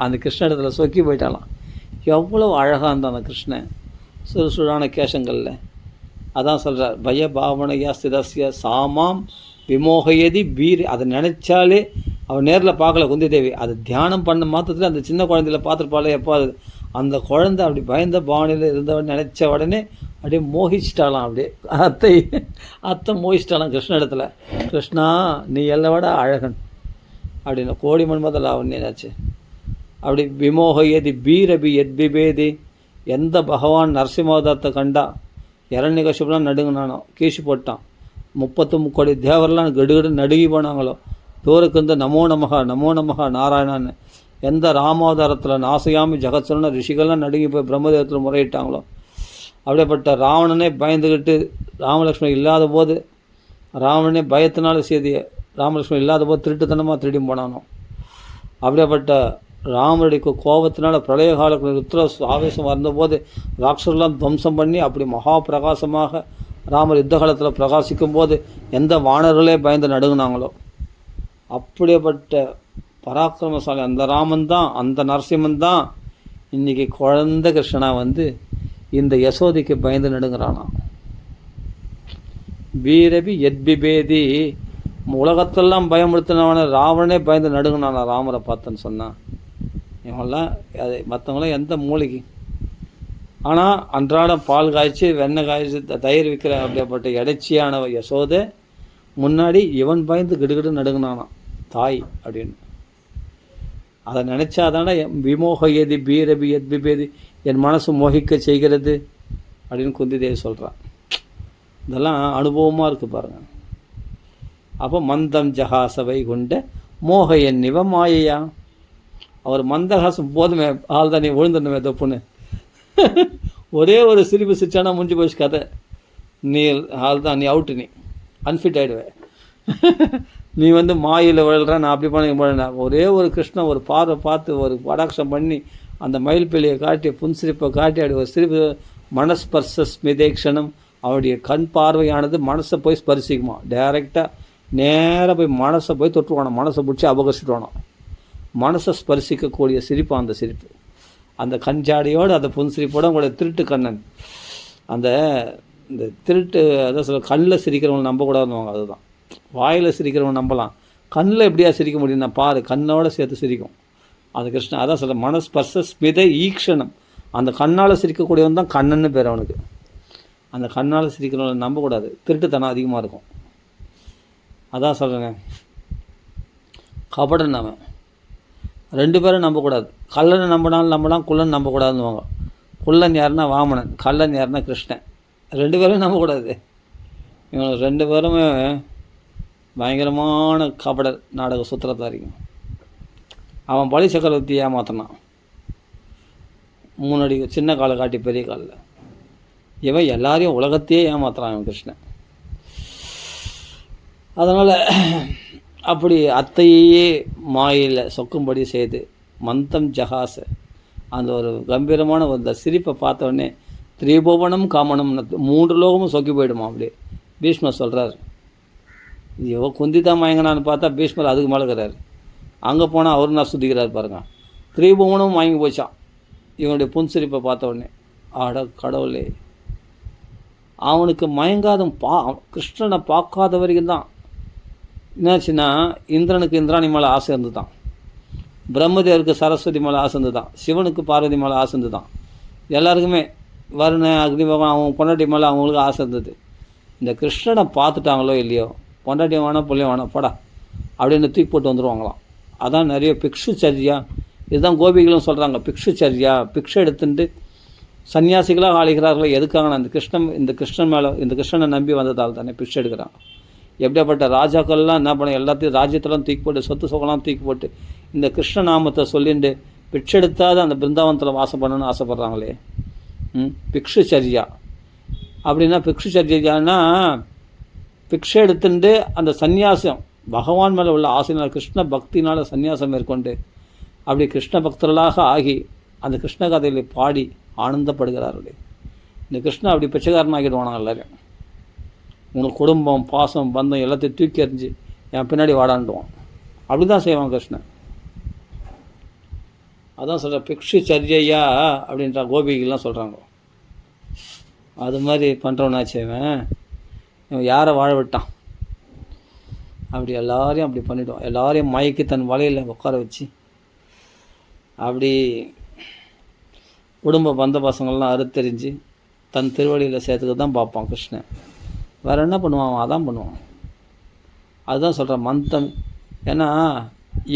அந்த கிருஷ்ண இடத்துல சொக்கி போயிட்டாலாம். எவ்வளோ அழகாக இருந்தான் அந்த கிருஷ்ணன் சுறுசுறான கேசங்களில். அதான் சொல்கிறார் பய பாவனையா ஸ்திதஸ்ய சாமாம் விமோகயதி பீர். அதை நினச்சாலே அவன் நேரில் பார்க்கல குந்தி தேவி, அது தியானம் பண்ண மாத்திரத்தில் அந்த சின்ன குழந்தையில பார்த்துருப்பாளே எப்போ அது அந்த குழந்தை அப்படி பயந்த பாவனையில் இருந்தவன் நினச்ச உடனே அப்படியே மோகிச்சிட்டாலாம். அப்படியே அத்தை மோகிச்சிட்டாலாம் கிருஷ்ண இடத்துல. கிருஷ்ணா நீ எல்லாம் விட அழகன் அப்படின்னு கோடி மன்மதல் அவன் என்னாச்சு அப்படி விமோகயதி பீரபி எத்பிபேதி. எந்த பகவான் நரசிம்மவதாரத்தை கண்டா இரண்யகசிபுலாம் நடுங்கினானோ, கீழ்ச்சி போட்டான். 33 கோடி தேவரெல்லாம் கெடுகடு நடுங்கி போனாங்களோ. தூருக்கு வந்து நமோ நமகா நமோ நமகா நாராயணான்னு எந்த ராமாவதாரத்தில் நாசையாமி ஜெகத்சரன ரிஷிகள்லாம் நடுங்கி போய் பிரம்மதேவத்தில் முறையிட்டாங்களோ, அப்படியேப்பட்ட ராவணனே பயந்துக்கிட்டு ராமலக்ஷ்மணன் இல்லாத போது, ராவணனே பயத்தினால செய்திய ராமலக்ஷ்மணன் இல்லாத போது திருட்டுத்தனமாக திருடி போனானோ, அப்படியேப்பட்ட ராமனுடைய கோபத்தினால பிரளய காலத்தில் ருத்ர ஆவேசம் வந்தபோது ராட்சரெல்லாம் துவம்சம் பண்ணி அப்படி மகா பிரகாசமாக ராமர் யுத்த காலத்தில் பிரகாசிக்கும் போது எந்த வானர்களே பயந்து நடுங்கினாங்களோ, அப்படியேப்பட்ட பராக்கிரமசாலி அந்த ராமன் தான், அந்த நரசிம்மன் தான் இன்றைக்கி குழந்தை கிருஷ்ணனா வந்து இந்த யசோதைக்கு பயந்து நடுங்கிறானா. வீரபி எத்பிபேதி, உலகத்தெல்லாம் பயமுறுத்தினவன ராவணனே பயந்து நடுங்கினானா ராமரை பார்த்தேன்னு சொன்னான். இவங்கெல்லாம் அது மற்றவங்களாம் எந்த மூலிகை. ஆனால் அன்றாடம் பால் காய்ச்சி வெண்ணெய் காய்ச்சி தயிர் விற்கிற அப்படிப்பட்ட இடைச்சியான யசோதை முன்னாடி இவன் பயந்து கிடுகிடு நடுங்கினானான் தாய் அப்படின்னு. அதை நினச்சாதானே விமோக எதி பீரபி எத்பிபேதி, என் மனசு மோகிக்க செய்கிறது அப்படின்னு குந்தி தேவி சொல்கிறான். இதெல்லாம் அனுபவமாக இருக்குது பாருங்கள். அப்போ மந்தம் ஜஹாசவை கொண்ட மோக என் நிவ மாயையா, அவர் மந்தகாசம் போதுமே ஆள் தான் நீ விழுந்துடணுமே தப்புன்னு ஒரே ஒரு சிரிப்பு சிரிச்சானா முடிஞ்சு போச்சு கதை. நீ ஆள் தான், நீ அவுட்டு, நீ அன்ஃபிட் ஆகிடுவேன் நீ வந்து மாயில் விழுற, நான் அப்படி பண்ண ஒரே ஒரு கிருஷ்ணன் ஒரு பார்வை பார்த்து ஒரு படாட்சம் பண்ணி அந்த மயில் பிள்ளையை காட்டி புன்சிரிப்பை காட்டி அப்படி ஒரு சிரிப்பு மனஸ்பர்ச ஸ்மிதேக்ஷணம், அவருடைய கண் பார்வையானது மனசை போய் ஸ்பரிசிக்குமா. டைரெக்டாக நேராக போய் மனசை போய் தொட்டுவானோம், மனசை பிடிச்சி அபகரிச்சுட்டு மனசை ஸ்பரிசிக்கக்கூடிய சிரிப்பு அந்த சிரிப்பு. அந்த கஞ்சாடியோடு அந்த புன்சிரிப்போடு உங்களுடைய திருட்டு கண்ணன், அந்த இந்த திருட்டு அதான் சொல்ல கண்ணில் சிரிக்கிறவங்க நம்பக்கூடாதுன்னு, அதுதான். வாயில் சிரிக்கிறவங்க நம்பலாம், கண்ணில் எப்படியா சிரிக்க முடியும்னா பாரு, கண்ணோடு சேர்த்து சிரிக்கும் அது கிருஷ்ணன். அதான் சொல்ல மனஸ்பர்ச ஸ்மித ஈக்ஷணம், அந்த கண்ணால் சிரிக்கக்கூடியவன் தான் கண்ணன்னு பேர் அவனுக்கு. அந்த கண்ணால் சிரிக்கிறவங்களை நம்பக்கூடாது, திருட்டுத்தனம் அதிகமாக இருக்கும். அதான் சொல்கிறேங்க, கபடன் அவன். ரெண்டு பேரும் நம்பக்கூடாது. கல்லனை நம்பினாலும் நம்பலாம், குள்ளன் நம்பக்கூடாதுன்னுவாங்க. குள்ளன் யாருன்னா வாமனன், கல்லன் யாருன்னா கிருஷ்ணன். ரெண்டு பேரும் நம்பக்கூடாது. இவங்க ரெண்டு பேருமே பயங்கரமான கபட நாடக சூத்திரத்தாரிங்க. அவன் பலி சக்கரவர்த்தி ஏமாத்தினான், 3 அடி சின்ன காலை காட்டி பெரிய காலில். இவன் எல்லாரையும் உலகத்தையே ஏமாத்துறான் இவன் கிருஷ்ணன். அதனால் அப்படி அத்தையே மாயில் சொக்கும்படி செய்து மந்தம் ஜஹாச, அந்த ஒரு கம்பீரமான அந்த சிரிப்பை பார்த்தோடனே திரிபுவனம் காமனம் 3 லோகமும் சொக்கி போயிடுமா. அப்படியே பீஷ்மர் சொல்கிறார், இவ குந்தி தான் மயங்கினான்னு பார்த்தா பீஷ்மர் அதுக்கு மேலே இருக்கிறார். அங்கே போனால் அவரு நான் சுத்திக்கிறார் பாருங்க. திரிபுவனும் மயங்கி போச்சான் இவனுடைய புன்சிரிப்பை பார்த்த உடனே. ஆட கடவுளே, அவனுக்கு மயங்காத கிருஷ்ணனை பார்க்காத வரைக்கும் தான் என்னாச்சுன்னா, இந்திரனுக்கு இந்திராணி மேலே ஆசை இருந்து தான், பிரம்மதேவருக்கு சரஸ்வதி மேலே ஆசை இருந்து தான், சிவனுக்கு பார்வதி மேலே ஆசை இருந்து தான், எல்லாருக்குமே வருண அக்னி பகவான் அவங்க பொண்டாட்டி மேலே அவங்களுக்கு ஆசை இருந்தது. இந்த கிருஷ்ணனை பார்த்துட்டாங்களோ இல்லையோ, பொண்டாட்டி வேணாம் பிள்ளையும் வேணாம் போடா அப்படின்னு தூக்கி போட்டு வந்துடுவாங்களாம். அதான் நிறைய பிக்ஷுச்சரியா, இதுதான் கோபிகளும் சொல்கிறாங்க. பிக்ஷுச்சரியா, பிக்ஷை எடுத்துட்டு சன்னியாசிகளாக ஆளுகிறார்களோ எதுக்காக? இந்த கிருஷ்ணன் மேலே, இந்த கிருஷ்ணனை நம்பி வந்ததால் தானே பிக்ஷை எடுக்கிறான். எப்படியாப்பட்ட ராஜாக்கள்லாம் என்ன பண்ண, எல்லாத்தையும் ராஜ்யத்தெல்லாம் தூக்கி போட்டு சொத்து சொகலாம் தூக்கி போட்டு இந்த கிருஷ்ண நாமத்தை சொல்லிட்டு பிக்ஷை எடுத்தாது அந்த பிருந்தாவனத்தில் வாசம் பண்ணணும்னு ஆசைப்பட்றாங்களே. பிக்ஷுச்சரியா அப்படின்னா, பிக்ஷுச்சரியான்னா பிக்ஷை எடுத்துட்டு அந்த சந்நியாசம் பகவான் மேலே உள்ள ஆசையினால் கிருஷ்ண பக்தினால் சந்நியாசம் மேற்கொண்டு அப்படி கிருஷ்ண பக்தர்களாக ஆகி அந்த கிருஷ்ண கதைகளை பாடி ஆனந்தப்படுகிறார்களே. இந்த கிருஷ்ணன் அப்படி பிச்சைக்காரன் ஆகிடுவானாங்க எல்லாரையும். உனக்கு குடும்பம் பாசம் பந்தம் எல்லாத்தையும் தூக்கி எறிஞ்சு என் பின்னாடி வாடாண்டுவான். அப்படி தான் செய்வான் கிருஷ்ணன். அதான் சொல்கிற பிக்ஷுச்சரியா அப்படின்ற கோபிகள்லாம் சொல்கிறாங்க. அது மாதிரி பண்ணுறவனாச்சு இவன் யாரை வாழ விட்டான். அப்படி எல்லாரையும் அப்படி பண்ணிவிடுவான். எல்லாரையும் மயக்கி தன் வலையில் உட்கார வச்சு அப்படி குடும்ப பந்த பசங்கள்லாம் அறுத்தெறிஞ்சு தன் திருவடியில் சேர்த்துக்க தான் பார்ப்பான் கிருஷ்ணன். வேறு என்ன பண்ணுவான்? அதான் பண்ணுவான். அதுதான் சொல்கிறான் மந்தம். ஏன்னா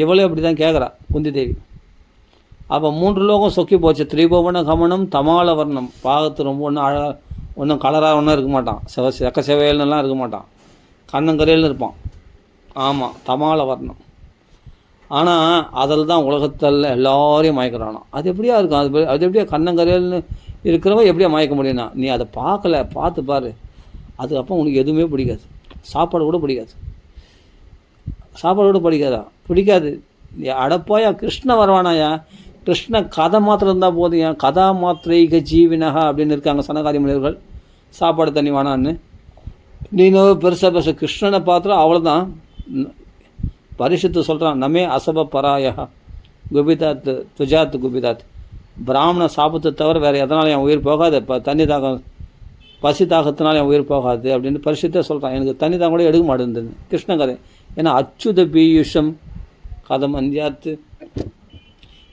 இவளே அப்படி தான் கேட்குறா குந்தி தேவி. அப்போ 3 லோகம் சொக்கி போச்சு. திரிபுவன கமனம் தமால வர்ணம், பாகத்து ரொம்ப ஒன்று ஒன்றும் கலராக ஒன்றும் இருக்க மாட்டான், செக்க செவையல்னுலாம் இருக்க மாட்டான், கண்ணங்கரையல்னு இருப்பான். ஆமாம், தமால வரணும். ஆனால் அதில் தான் உலகத்தில் எல்லோரையும் மயக்கிறானோ. அது எப்படியா இருக்கும்? அது எப்படியா கண்ணங்கரையல்னு இருக்கிறவன் எப்படியா மயக்க முடியும்னா, நீ அதை பார்த்து பாரு. அதுக்கப்புறம் உனக்கு எதுவுமே பிடிக்காது, சாப்பாடு கூட பிடிக்காது. அடப்போயா, கிருஷ்ண வருவானாயா? கிருஷ்ண கதை மாத்திரம் இருந்தால் போதும். ஏன் கதா மாத்திரைக ஜீவினகா அப்படின்னு இருக்காங்க சனகாதி முனிவர்கள். சாப்பாடு தண்ணி வேணான்னு நீனும் பெருசாக கிருஷ்ணனை பார்த்துரும், அவ்வளோதான். பரிசுத்து சொல்கிறான், நமே அசப பராயா குபிதாத் துஜாத் குபிதாத். பிராமண சாபத்தை தவிர வேறு எதனாலும் என் உயிர் போகாது, இப்போ தண்ணி தாகம் பசி தாகத்தினால என் உயிர் போகாது அப்படின்னு பரிசுத்தே சொல்கிறான். எனக்கு தண்ணி தாகம் கூட எடுக்க மாட்டேங்குதுன்னு கிருஷ்ண கதை. ஏன்னா அச்சுத பீயுஷம் கதம் அந்தியாத்து,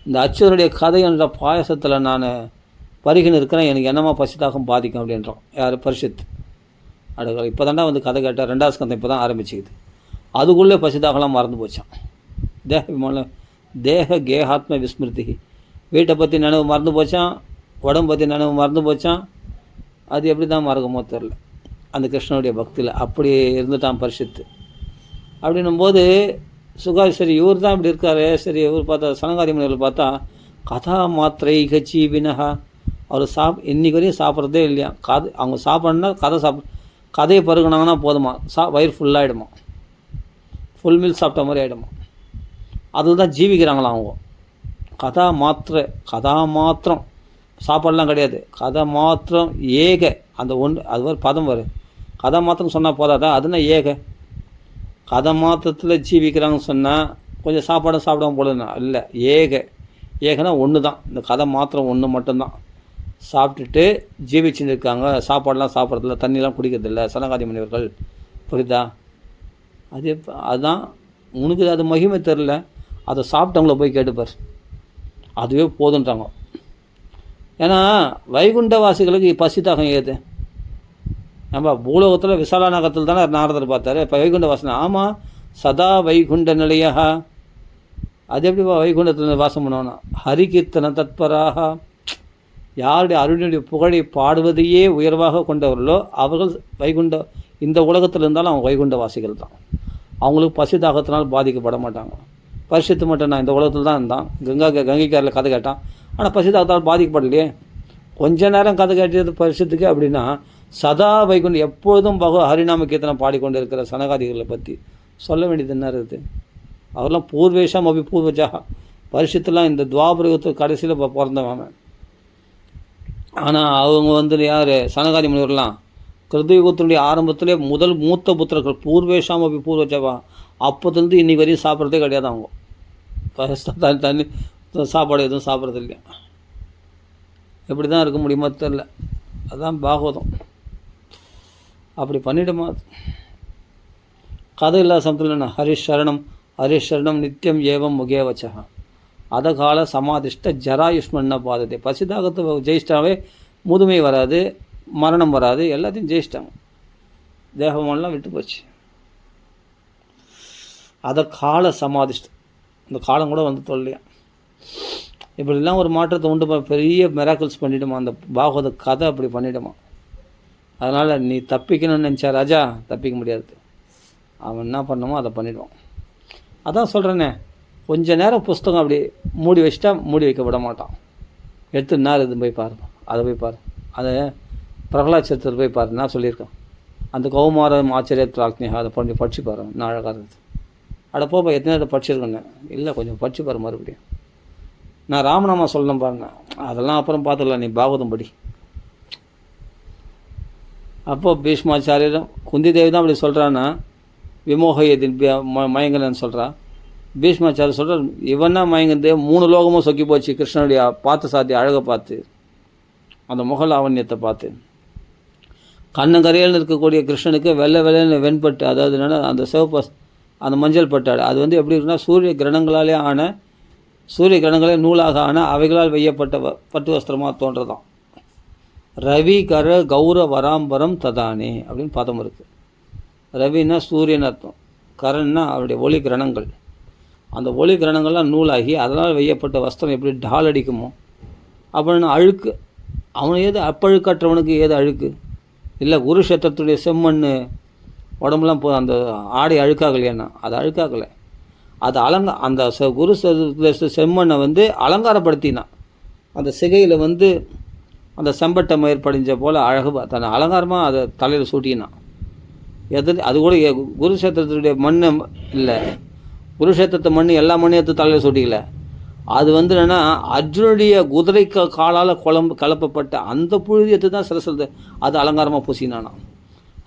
இந்த அச்சுதனுடைய கதை என்ற பாயசத்தில் நான் பருகின்னு இருக்கிறேன், எனக்கு என்னமா பசி தாகம் பாதிக்கும் அப்படின்றோம். யார்? பரிசுத்து. அடுக்கல இப்போ தாண்டா வந்து கதை கேட்டால் 2வது ஸ்கந்தம் இப்போ தான் ஆரம்பிச்சுக்குது. அதுக்குள்ளே பசிதாகலாம் மறந்து போச்சான். தேக கேகாத்ம விஸ்மிருதி. வீட்டை பற்றி நினைவு மறந்து போச்சான், உடம்பு பற்றி நினைவு மறந்து போச்சான். அது எப்படி தான் மறக்குமோ தெரில, அந்த கிருஷ்ணனுடைய பக்தியில் அப்படி இருந்துட்டான் பரிசுத்து. அப்படின்னும்போது சரி இவர் தான் இப்படி இருக்காரு. சரி இவர் பார்த்தா சனகாதி முனிவர்கள் பார்த்தா கதா மாத்திரை ஜீவினகா. அவர் இன்னைக்கு வரையும் சாப்பிட்றதே இல்லையா. அவங்க சாப்பிட்ணுன்னா கதையை பருகுனாங்கன்னா போதுமா, வயிறு ஃபுல்லாகிடுமா, ஃபுல் மீல் சாப்பிட்ட மாதிரி ஆகிடுமா. அதில் தான் ஜீவிக்கிறாங்களாம் அவங்க. கதா மாத்திரம் சாப்பாடெலாம் கிடையாது, கதை மாத்திரம் ஏக. அந்த ஒன்று அது ஒரு பதம் வரும். கதை மாத்திரம் சொன்னால் போதாதா, அதுனா ஏக. கதை மாத்திரத்தில் ஜீவிக்கிறாங்கன்னு சொன்னால் கொஞ்சம் சாப்பாடும் சாப்பிடாம போடுதுன்னா இல்லை, ஏகனா ஒன்று தான். இந்த கதை மாத்திரம் ஒன்று மட்டும்தான் சாப்பிட்டுட்டு ஜீவிச்சுன்னு இருக்காங்க. சாப்பாடெலாம் சாப்பிட்றதில்ல, தண்ணிலாம் குடிக்கிறதில்ல சனகாதி முனிவர்கள். புரியுதா? அதுதான் உனக்கு அது மகிமை தெரில. அதை சாப்பிட்டவங்கள போய் கேட்டுப்பார், அதுவே போதுன்றாங்க. ஏன்னா வைகுண்டவாசிகளுக்கு பசி தாகம் ஏது. நம்ம பூலோகத்தில் விசாலா நகரத்தில் தானே நாரதர் பார்த்தாரு. இப்போ வைகுண்ட வாசனை. ஆமாம், சதா வைகுண்ட நிலையா. அது எப்படி வைகுண்டத்தில் வாசம் பண்ணுவோன்னா, ஹரிகீர்த்தன தத்பராக. யாருடைய அருளுடைய புகழை பாடுவதையே உயர்வாக கொண்டவர்களோ அவர்கள் இந்த உலகத்தில் இருந்தாலும் அவங்க வைகுண்டவாசிகள் தான். அவங்களுக்கு பசி தாகத்தினால் பாதிக்கப்பட மாட்டாங்க. பரிசுத்து மட்டும் நான் இந்த உலகத்தில் தான் இருந்தான், கங்கைக்காரில் கதை கேட்டான், ஆனால் பசி தாகத்தால் பாதிக்கப்படலையே. கொஞ்ச நேரம் கதை கேட்டது பரிசுத்துக்கு. அப்படின்னா சதா வைகுண்டம் எப்பொழுதும் ஹரிநாம கீர்த்தனம் பாடிக்கொண்டு இருக்கிற சனகாதிகளை பற்றி சொல்ல வேண்டியது என்ன இருக்குது? அவரெல்லாம் பூர்வேஷம் பூர்வஜாக. பரிசுத்தெலாம் இந்த துவாபரயுகத்துக்கு கடைசியில் பிறந்தவன். ஆனால் அவங்க யார்? சனகாதி முனிவர்லாம் கிருதயுகத்தினுடைய ஆரம்பத்திலே முதல் மூத்த புத்திரர்கள். பூர்வேஷாம் பூர்வஜாவா. அப்போதுலேருந்து இன்றைக்கி வரையும் சாப்பிட்றதே கிடையாது அவங்க. தண்ணி சாப்பாடு எதுவும் சாப்பிட்றது இல்லையா. எப்படி தான் இருக்க முடியுமோ தெரில. அதுதான் பாகவதம். அப்படி பண்ணிவிடுமா கதை இல்லாத சமத்தில் என்ன? ஹரிஷரணம் நித்தியம் ஏவம் முகே வச்சா. அதகால சமாதிஷ்ட ஜராயுஷ்மன்ன பாதத்தை. பசிதாகத்தை ஜெயிச்சிட்டாவே முதுமை வராது, மரணம் வராது, எல்லாத்தையும் ஜெயிச்சிட்டாங்க. தேகமெல்லாம் விட்டு போச்சு. அதகால சமாதிஷ்டம். இந்த காலம் கூட வந்து தொல்லையா. இப்படிலாம் ஒரு மாற்றத்தை உண்டு பெரிய மிராக்கிள்ஸ் பண்ணிவிடுமா அந்த பாகவத கதை. அப்படி பண்ணிவிடுமா. அதனால் நீ தப்பிக்கணும்னு நினச்சா ராஜா தப்பிக்க முடியாது. அவன் என்ன பண்ணணுமோ அதை பண்ணிவிடுவான். அதான் சொல்கிறேனே, கொஞ்ச நேரம் புஸ்தகம் அப்படி மூடி வச்சிட்டா மூடி வைக்க விட மாட்டான். எடுத்து நேரம் இது போய் பாரு, அதை போய் பாரு. அதை பிரகலாத் சரித்திரத்தில் போய் பாரு, நான் சொல்லியிருக்கேன். அந்த கௌமாரம் ஆச்சரியத்தில் அதை பண்ணி படிச்சு பாரு, நான் அழகாக இருந்தது. அட போப்பா, எத்தனை நேரம் படிச்சிருக்கேன்னு. இல்லை, கொஞ்சம் படிச்சு பாரு மறுபடியும். நான் ராமநாமா சொல்லணும் பாருங்க, அதெல்லாம் அப்புறம் பார்த்துக்கலாம், நீ பாகவதம் படி. அப்போது பீஷ்மாச்சாரியம் குந்தி தேவி தான் அப்படி சொல்கிறான்னா, விமோகயதின் மயங்கன்னு சொல்கிறான். பீஷ்மாச்சாரியர் சொல்கிறார், இவனா மயங்கந்தே 3 லோகமும் சொக்கி போச்சு கிருஷ்ணனுடைய பார்த்து சாத்தி அழகை பார்த்து, அந்த முகலாவண்யத்தை பார்த்து. கண்ணங்கரையில் இருக்கக்கூடிய கிருஷ்ணனுக்கு வெள்ளைன்னு வெண்பட்டு, அதாவது என்னென்னா அந்த சிவப்பு அந்த மஞ்சள் பட்டாடு, அது எப்படி இருக்குன்னா சூரிய கிரணங்களாலே ஆன, சூரிய கிரணங்களே நூலாக ஆன அவைகளால் வெய்யப்பட்ட பட்டு வஸ்திரமாக தோன்றதான். ரவி கர கௌர வராம்பரம் ததானே அப்படின்னு பதம் இருக்குது. ரவின்னா சூரியன் அர்த்தம், கரன்னா அவருடைய ஒளி கிரணங்கள். அந்த ஒளி கிரணங்கள்லாம் நூலாகி அதனால் வெய்யப்பட்ட வஸ்திரம் எப்படி டால் அடிக்குமோ அப்படின்னு அழுக்கு. அவன் ஏது அப்பழுக்கற்றவனுக்கு ஏது அழுக்கு? இல்லை குருஷேத்திரத்துடைய செம்மண் உடம்புலாம் அந்த ஆடை அழுக்காகலையாண்ணா, அது அழுக்காகலை. அது அந்த செம்மண்ணை வந்து அலங்காரப்படுத்தினான். அந்த சிகையில் வந்து அந்த செம்பட்டை மயிர் படிஞ்ச போல் அழகு தன்னை அலங்காரமாக அதை தலையில் சூட்டினான். அது கூட குருஷேத்திரத்துடைய மண் இல்லை, குருஷேத்திரத்தை மண் எல்லா மண்ணையும் எடுத்து தலையில் சூட்டிக்கல. அது வந்து என்னென்னா அர்ஜுனுடைய குதிரை காலால் கலப்பப்பட்ட அந்த புழுதியத்தை தான் சிரசில் அது அலங்காரமாக பூசினானா.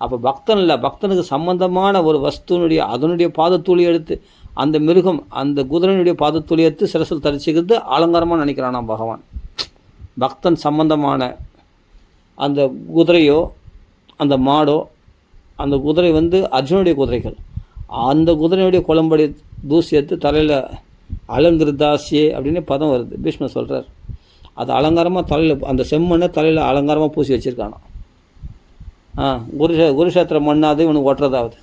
அப்போ பக்தன் இல்லை, பக்தனுக்கு சம்பந்தமான ஒரு வஸ்துனுடைய அதனுடைய பாதத்தூளி எடுத்து அந்த மிருகம் அந்த குதிரையினுடைய பாதத்தூளி எடுத்து சிரசில் தரிசிக்கிறது அலங்காரமாக நினைக்கிறானா பகவான். பக்தன் சம்பந்தமான அந்த குதிரையோ அந்த மாடோ, அந்த குதிரை வந்து அர்ஜுனுடைய குதிரைகள், அந்த குதிரையுடைய குளம்படி தூசி எடுத்து தலையில் அலங்கிருதாசியே அப்படின்னு பதம் வருது. பீஷ்மர் சொல்கிறார், அது அலங்காரமாக தலையில் அந்த செம்மண்ணை தலையில் அலங்காரமாக பூசி வச்சுருக்கானா. குருஷேத்திர மண்ணாவது இவனுக்கு ஒட்டுறதாவது.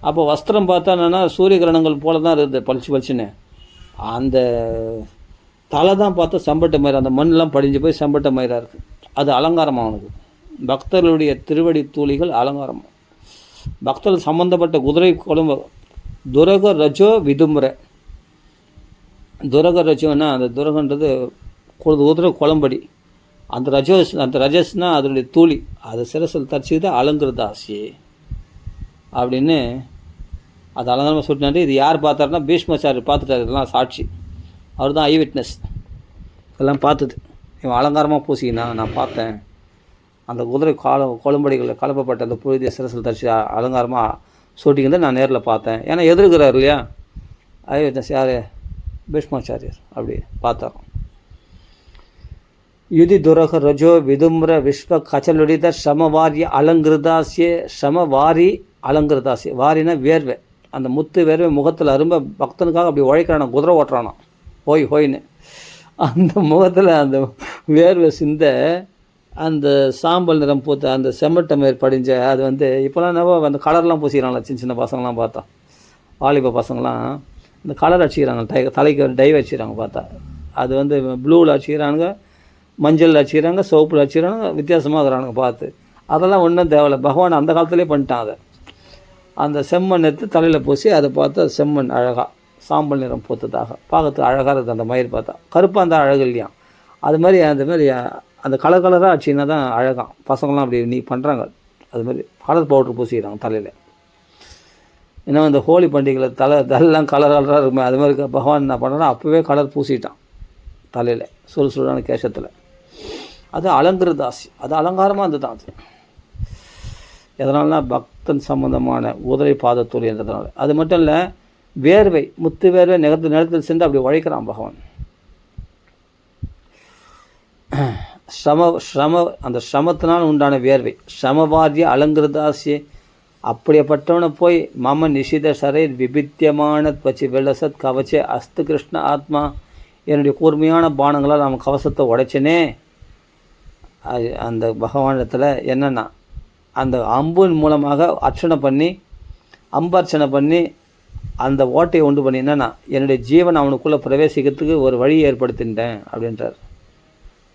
அப்போ வஸ்திரம் பார்த்தா என்னென்னா சூரிய கிரணங்கள் போல தான் இருக்குது, பளிச்சுன்னு. அந்த தலை தான் பார்த்தா செம்பட்டை மயிர், அந்த மண்ணெலாம் படிஞ்சு போய் செம்பட்டை மயிராக இருக்குது. அது அலங்காரமாக அவனுக்கு. பக்தர்களுடைய திருவடி தூளிகள் அலங்காரமாக. பக்தர்கள் சம்மந்தப்பட்ட குதிரை குழம்பு துரக ரஜோ விதுமுறை. துரக ரஜோன்னா அந்த துரகன்றது குதிரை குழம்படி. அந்த ரஜஸ்னால் அதனுடைய தூளி, அது சிரசில் தரிச்சுக்கிட்டு அலங்கிருதாசி அப்படின்னு அது அலங்காரமாக சொல்லிட்டு. இது யார் பார்த்தாருன்னா பீஷ்மாச்சாரி பார்த்துட்டார். இதெல்லாம் சாட்சி, அவர் தான் ஐ விட்னஸ். இதெல்லாம் பார்த்தது இவன் அலங்காரமாக பூசிக்கினா நான் பார்த்தேன். அந்த குதிரை கொழும்படிகளில் கலப்பப்பட்ட அந்த புழுதிய சிரசில் தரிச்சு அலங்காரமாக சூட்டிங்கிறத நான் நேரில் பார்த்தேன். ஏன்னா எதிர்க்கிறார் இல்லையா ஐ விட்னஸ், யார்? பீஷ்மாச்சாரியர். அப்படி பார்த்தாரோம். யுதி துரக ரஜோ விதும்ர விஸ்வ கச்சலுடித சமவாரிய அலங்கிருதாசியே. சமவாரி அலங்கிருதாசி, வாரினா வேர்வை, அந்த முத்து வேர்வை முகத்தில் அரும்ப பக்தனுக்காக அப்படி உழைக்கிறானா, குதிரை ஓட்டுறானா ஹோய்னு. அந்த முகத்தில் அந்த வேர்வை சிந்த அந்த சாம்பல் நிறம் பூத்த அந்த செம்மட்டை மயிர் படிஞ்ச அது வந்து இப்போலாம் நம்ம அந்த கலர்லாம் பூசிக்கிறாங்களா, சின்ன சின்ன பசங்களாம் பார்த்தா, வாலிப பசங்களாம் இந்த கலர் அடிச்சிக்கிறாங்க, தலைக்கு டை வச்சுக்கிறாங்க. பார்த்தா அது வந்து ப்ளூவில் அடிச்சிக்கிறானுங்க, மஞ்சள் அடிச்சிக்கிறாங்க, சோப்பில் அடிச்சிக்கிறாங்க, வித்தியாசமாக இருக்கிறானுங்க பார்த்து. அதெல்லாம் ஒன்றும் தேவையில்லை, பகவான் அந்த காலத்துலேயே பண்ணிட்டான். அதை அந்த செம்மண் எடுத்து தலையில் பூசி அதை பார்த்து செம்மண் அழகாக சாம்பல் நிறம் பூத்ததாக பார்க்கறதுக்கு அழகாக இருக்குது. அந்த மயிர் பார்த்தா கருப்பாக இருந்தால் அழகு இல்லையா, அது மாதிரி அந்த கலர் கலராக ஆச்சுன்னா தான் அழகாக. பசங்களாம் அப்படி நீ பண்ணுறாங்க, அது மாதிரி கலர் பவுட்ரு பூசிக்கிறாங்க தலையில். இன்னும் இந்த ஹோலி பண்டிகையில் தலையெல்லாம் கலர் கலராக இருக்குமே, அது மாதிரி பகவான் என்ன பண்ணுறான்னா அப்போவே கலர் பூசிட்டான் தலையில், சுறுசுறான கேசத்தில். அது அலங்கிருதாசி, அது அலங்காரமாக இருந்தது அது. எதனால்னா பக்தன் சம்பந்தமான குதிரை பாதத்தூள் என்றதுனால. அது மட்டும் இல்லை, வேர்வை முத்து வேர்வை நிலத்தில் சென்று அப்படி உழைக்கிறான் பகவான். அந்த சிரமத்தினால் உண்டான வேர்வை சமவாரிய அலங்கிருதாசியே. அப்படிப்பட்டவனை போய் மம நிஷித சரை விபித்தியமான துவச்சி வெள்ளசத் கவச்சே அஸ்து கிருஷ்ண ஆத்மா, என்னுடைய கூர்மையான பானங்களால் நம்ம கவசத்தை உடைச்சனே. அந்த பகவானிடத்தில் என்னென்னா அந்த அம்பின் மூலமாக அர்ச்சனை பண்ணி அம்பர்ச்சனை பண்ணி அந்த ஓட்டையை உண்டு பண்ணி என்னென்னா என்னுடைய ஜீவன் அவனுக்குள்ளே பிரவேசிக்கிறதுக்கு ஒரு வழி ஏற்படுத்திட்டேன் அப்படின்றார்.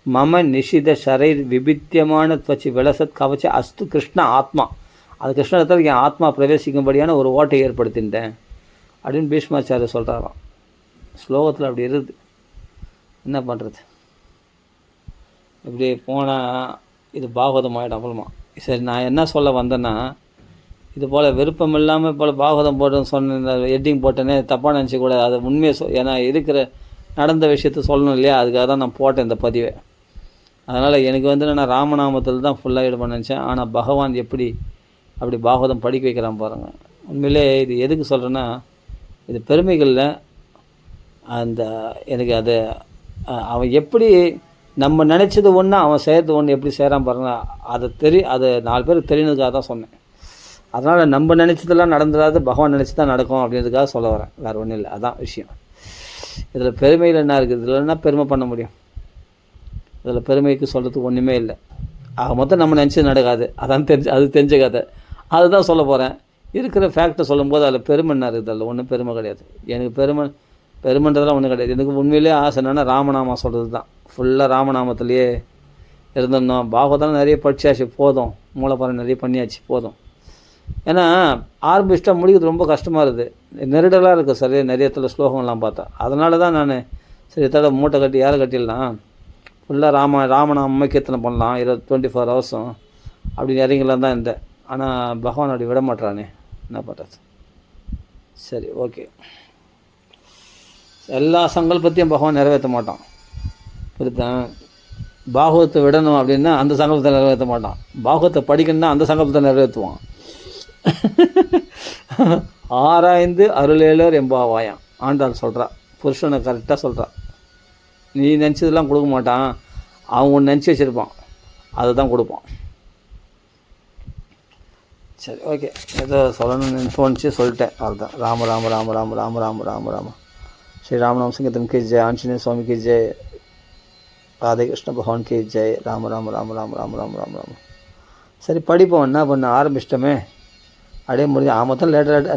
மம நிஷித சரை விபித்தியமான துவச்சி வெளசத் கவச்ச அஸ்து கிருஷ்ண ஆத்மா, அது கிருஷ்ணத்தில் என் ஆத்மா பிரவேசிக்கும்படியான ஒரு ஓட்டை ஏற்படுத்திட்டேன் அப்படின்னு பீஷ்மாச்சாரியர் சொல்கிறாராம். ஸ்லோகத்தில் அப்படி இருக்குது. என்ன பண்ணுறது, இப்படி போனால் இது பாகவதம் ஆகிடும் அப்புறமா. சரி, நான் என்ன சொல்ல வந்தேன்னா, இது போல் விருப்பம் இல்லாமல் போல் பாகவதம் போட்டுன்னு சொன்ன இந்த எட்டிங் போட்டேனே தப்பாக நினச்சிக்கூடாது. அது உண்மையை ஏன்னா இருக்கிற நடந்த விஷயத்த சொல்லணும் இல்லையா, அதுக்காக தான் நான் போட்டேன் இந்த பதிவை. அதனால் எனக்கு வந்து நான் ராமநாமத்தில் தான் ஃபுல்லாக இது பண்ண நினச்சேன். ஆனால் பகவான் எப்படி அப்படி பாகவதம் படிக்க வைக்கிறான் பாருங்கள். உண்மையிலே இது எதுக்கு சொல்கிறேன்னா, இது பெருமைகளில் அந்த எனக்கு அது அவன் எப்படி நம்ம நினச்சது ஒன்று அவன் செய்கிறது ஒன்று எப்படி செய்கிறான் பாருங்க. அது 4 பேருக்கு தெரியுறதுக்காக தான் சொன்னேன். அதனால் நம்ம நினச்சதெல்லாம் நடந்துடாது, பகவான் நினச்சி தான் நடக்கும் அப்படின்றதுக்காக சொல்ல வரேன், வேறு ஒன்றும் இல்லை. அதான் விஷயம். இதில் பெருமையில் என்ன இருக்குது, இதில் என்ன பெருமை பண்ண முடியும்? இதில் பெருமைக்கு சொல்கிறதுக்கு ஒன்றுமே இல்லை. ஆக மொத்தம் நம்ம நினச்சது நடக்காது, அதான் அது தெரிஞ்ச கதை. அதுதான் சொல்ல போகிறேன். இருக்கிற ஃபேக்டை சொல்லும்போது அதில் பெருமை என்ன இருக்குது, அதில் ஒன்றும் பெருமை கிடையாது. எனக்கு பெருமைன்றதெல்லாம் ஒன்றும் கிடையாது. எனக்கு உண்மையிலே ஆசை என்னென்னா ராமநாமா சொல்கிறது தான். ஃபுல்லாக ராமநாமத்திலேயே இருந்திருந்தோம். பாகவதெல்லாம் நிறைய படிச்சாச்சு, போதும். மூலப்பாடம் நிறைய பண்ணியாச்சு, போதும். ஏன்னா ஆரம்பிச்சிட்டா முடிக்கிறது ரொம்ப கஷ்டமாக இருக்குது, நெருடலாக இருக்குது சரி, நிறைய இடத்துல ஸ்லோகங்கள்லாம் பார்த்தா. அதனால தான் நான் சரி தடவை மூட்டை கட்டி யாரை கட்டிடலாம், ஃபுல்லாக ராமநாம கீர்த்தனை பண்ணலாம் 24 ஹவர்ஸும் அப்படின்னு இறங்கிலாம் தான் இருந்தேன். ஆனால் பகவான் அப்படி விட மாட்டானே, என்ன பண்ணுறது. சரி, ஓகே. எல்லா சங்கல்பத்தையும் பகவான் நிறைவேற்ற மாட்டான், புரியுதான். பாகவத்தை விடணும் அப்படின்னா அந்த சங்கல்பத்தை நிறைவேற்ற மாட்டான், பாகவத்தை படிக்கணும்னா அந்த சங்கல்பத்தை நிறைவேற்றுவான். ஆராய்ந்து அருளேலர் எம்பாவாயான் ஆண்டாள் சொல்கிறா. புருஷனை கரெக்டாக சொல்கிறா. நீ நினச்சதெல்லாம் கொடுக்க மாட்டான், அவன் ஒன்று நினச்சி வச்சுருப்பான், அதை தான் கொடுப்பான். சரி, ஓகே. ஏதோ சொல்லணும்னு தோணுச்சு, சொல்லிட்டேன், அவ்வளோதான். ராம ராம ராம ராம ராம ராம ராம ராம ஸ்ரீ ராமநாம சங்கீர்த்தன் की जय, आंजनेय स्वामी की जय, ராதே கிருஷ்ண பகவான் की जय. ராம ராம ராம ராம ராம ராம ராம ராம. சரி, படிப்போம். என்ன பண்ண ஆரம்பிச்சிட்டோமே, அப்படியே முடிஞ்சு மொத்தம் லேட்டாக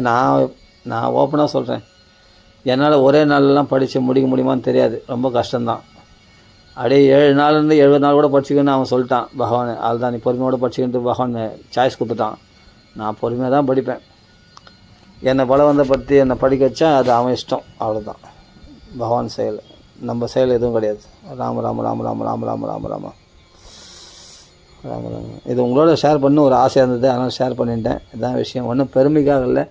நான் ஓப்பனாக சொல்கிறேன், என்னால் ஒரே நாள்லாம் படித்து முடிக்க முடியுமான்னு தெரியாது, ரொம்ப கஷ்டம்தான். அப்படியே 7 நாள்லேருந்து 70 நாள் கூட படிச்சுக்கணுன்னு அவன் சொல்லிட்டான் பகவான். அதுதான் நீ பொறுமையோடு படிச்சுக்கிட்டு பகவான் சாய்ஸ் கொடுத்துட்டான். நான் பொறுமையாக தான் படிப்பேன். என்னை பலவந்தப்படுத்தி என்னை படிக்க வச்சா அது அவன் இஷ்டம், அவ்வளோதான். பகவான் செயல், நம்ம செயல் எதுவும் கிடையாது. ராம ராம ராம ராம ராம ராம ராம ராம ராம ராம. இது உங்களோட ஷேர் பண்ண ஒரு ஆசையாக இருந்தது, அதனால் ஷேர் பண்ணிட்டேன். இதுதான் விஷயம், ஒன்றும் பெருமைக்காக இல்லை.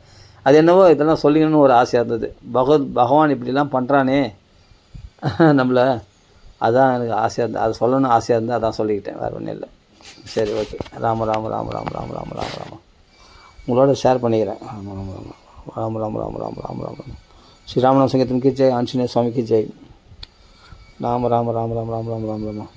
அது என்னவோ இதெல்லாம் சொல்லிக்கணும்னு ஒரு ஆசையாக இருந்தது. பகவான் இப்படிலாம் பண்ணுறானே நம்மளை, அதான் எனக்கு ஆசையாக இருந்தது, அது சொல்லணும்னு ஆசையாக இருந்தது, அதான் சொல்லிக்கிட்டேன், வேறு ஒன்றும் இல்லை. சரி, ஓகே. ராம ராம ராம ராம ராம ராம ராம ராம உங்களோட ஷேர் பண்ணிக்கிறேன். ராம ராம ராம ராம ராம ராம ராம ராம ராம ஸ்ரீ ராமநாம சங்கீர்த்தன் की जय, आंजनेय स्वामी की जय. ராம ராம ராம ராம ராம ராம ராம ராம.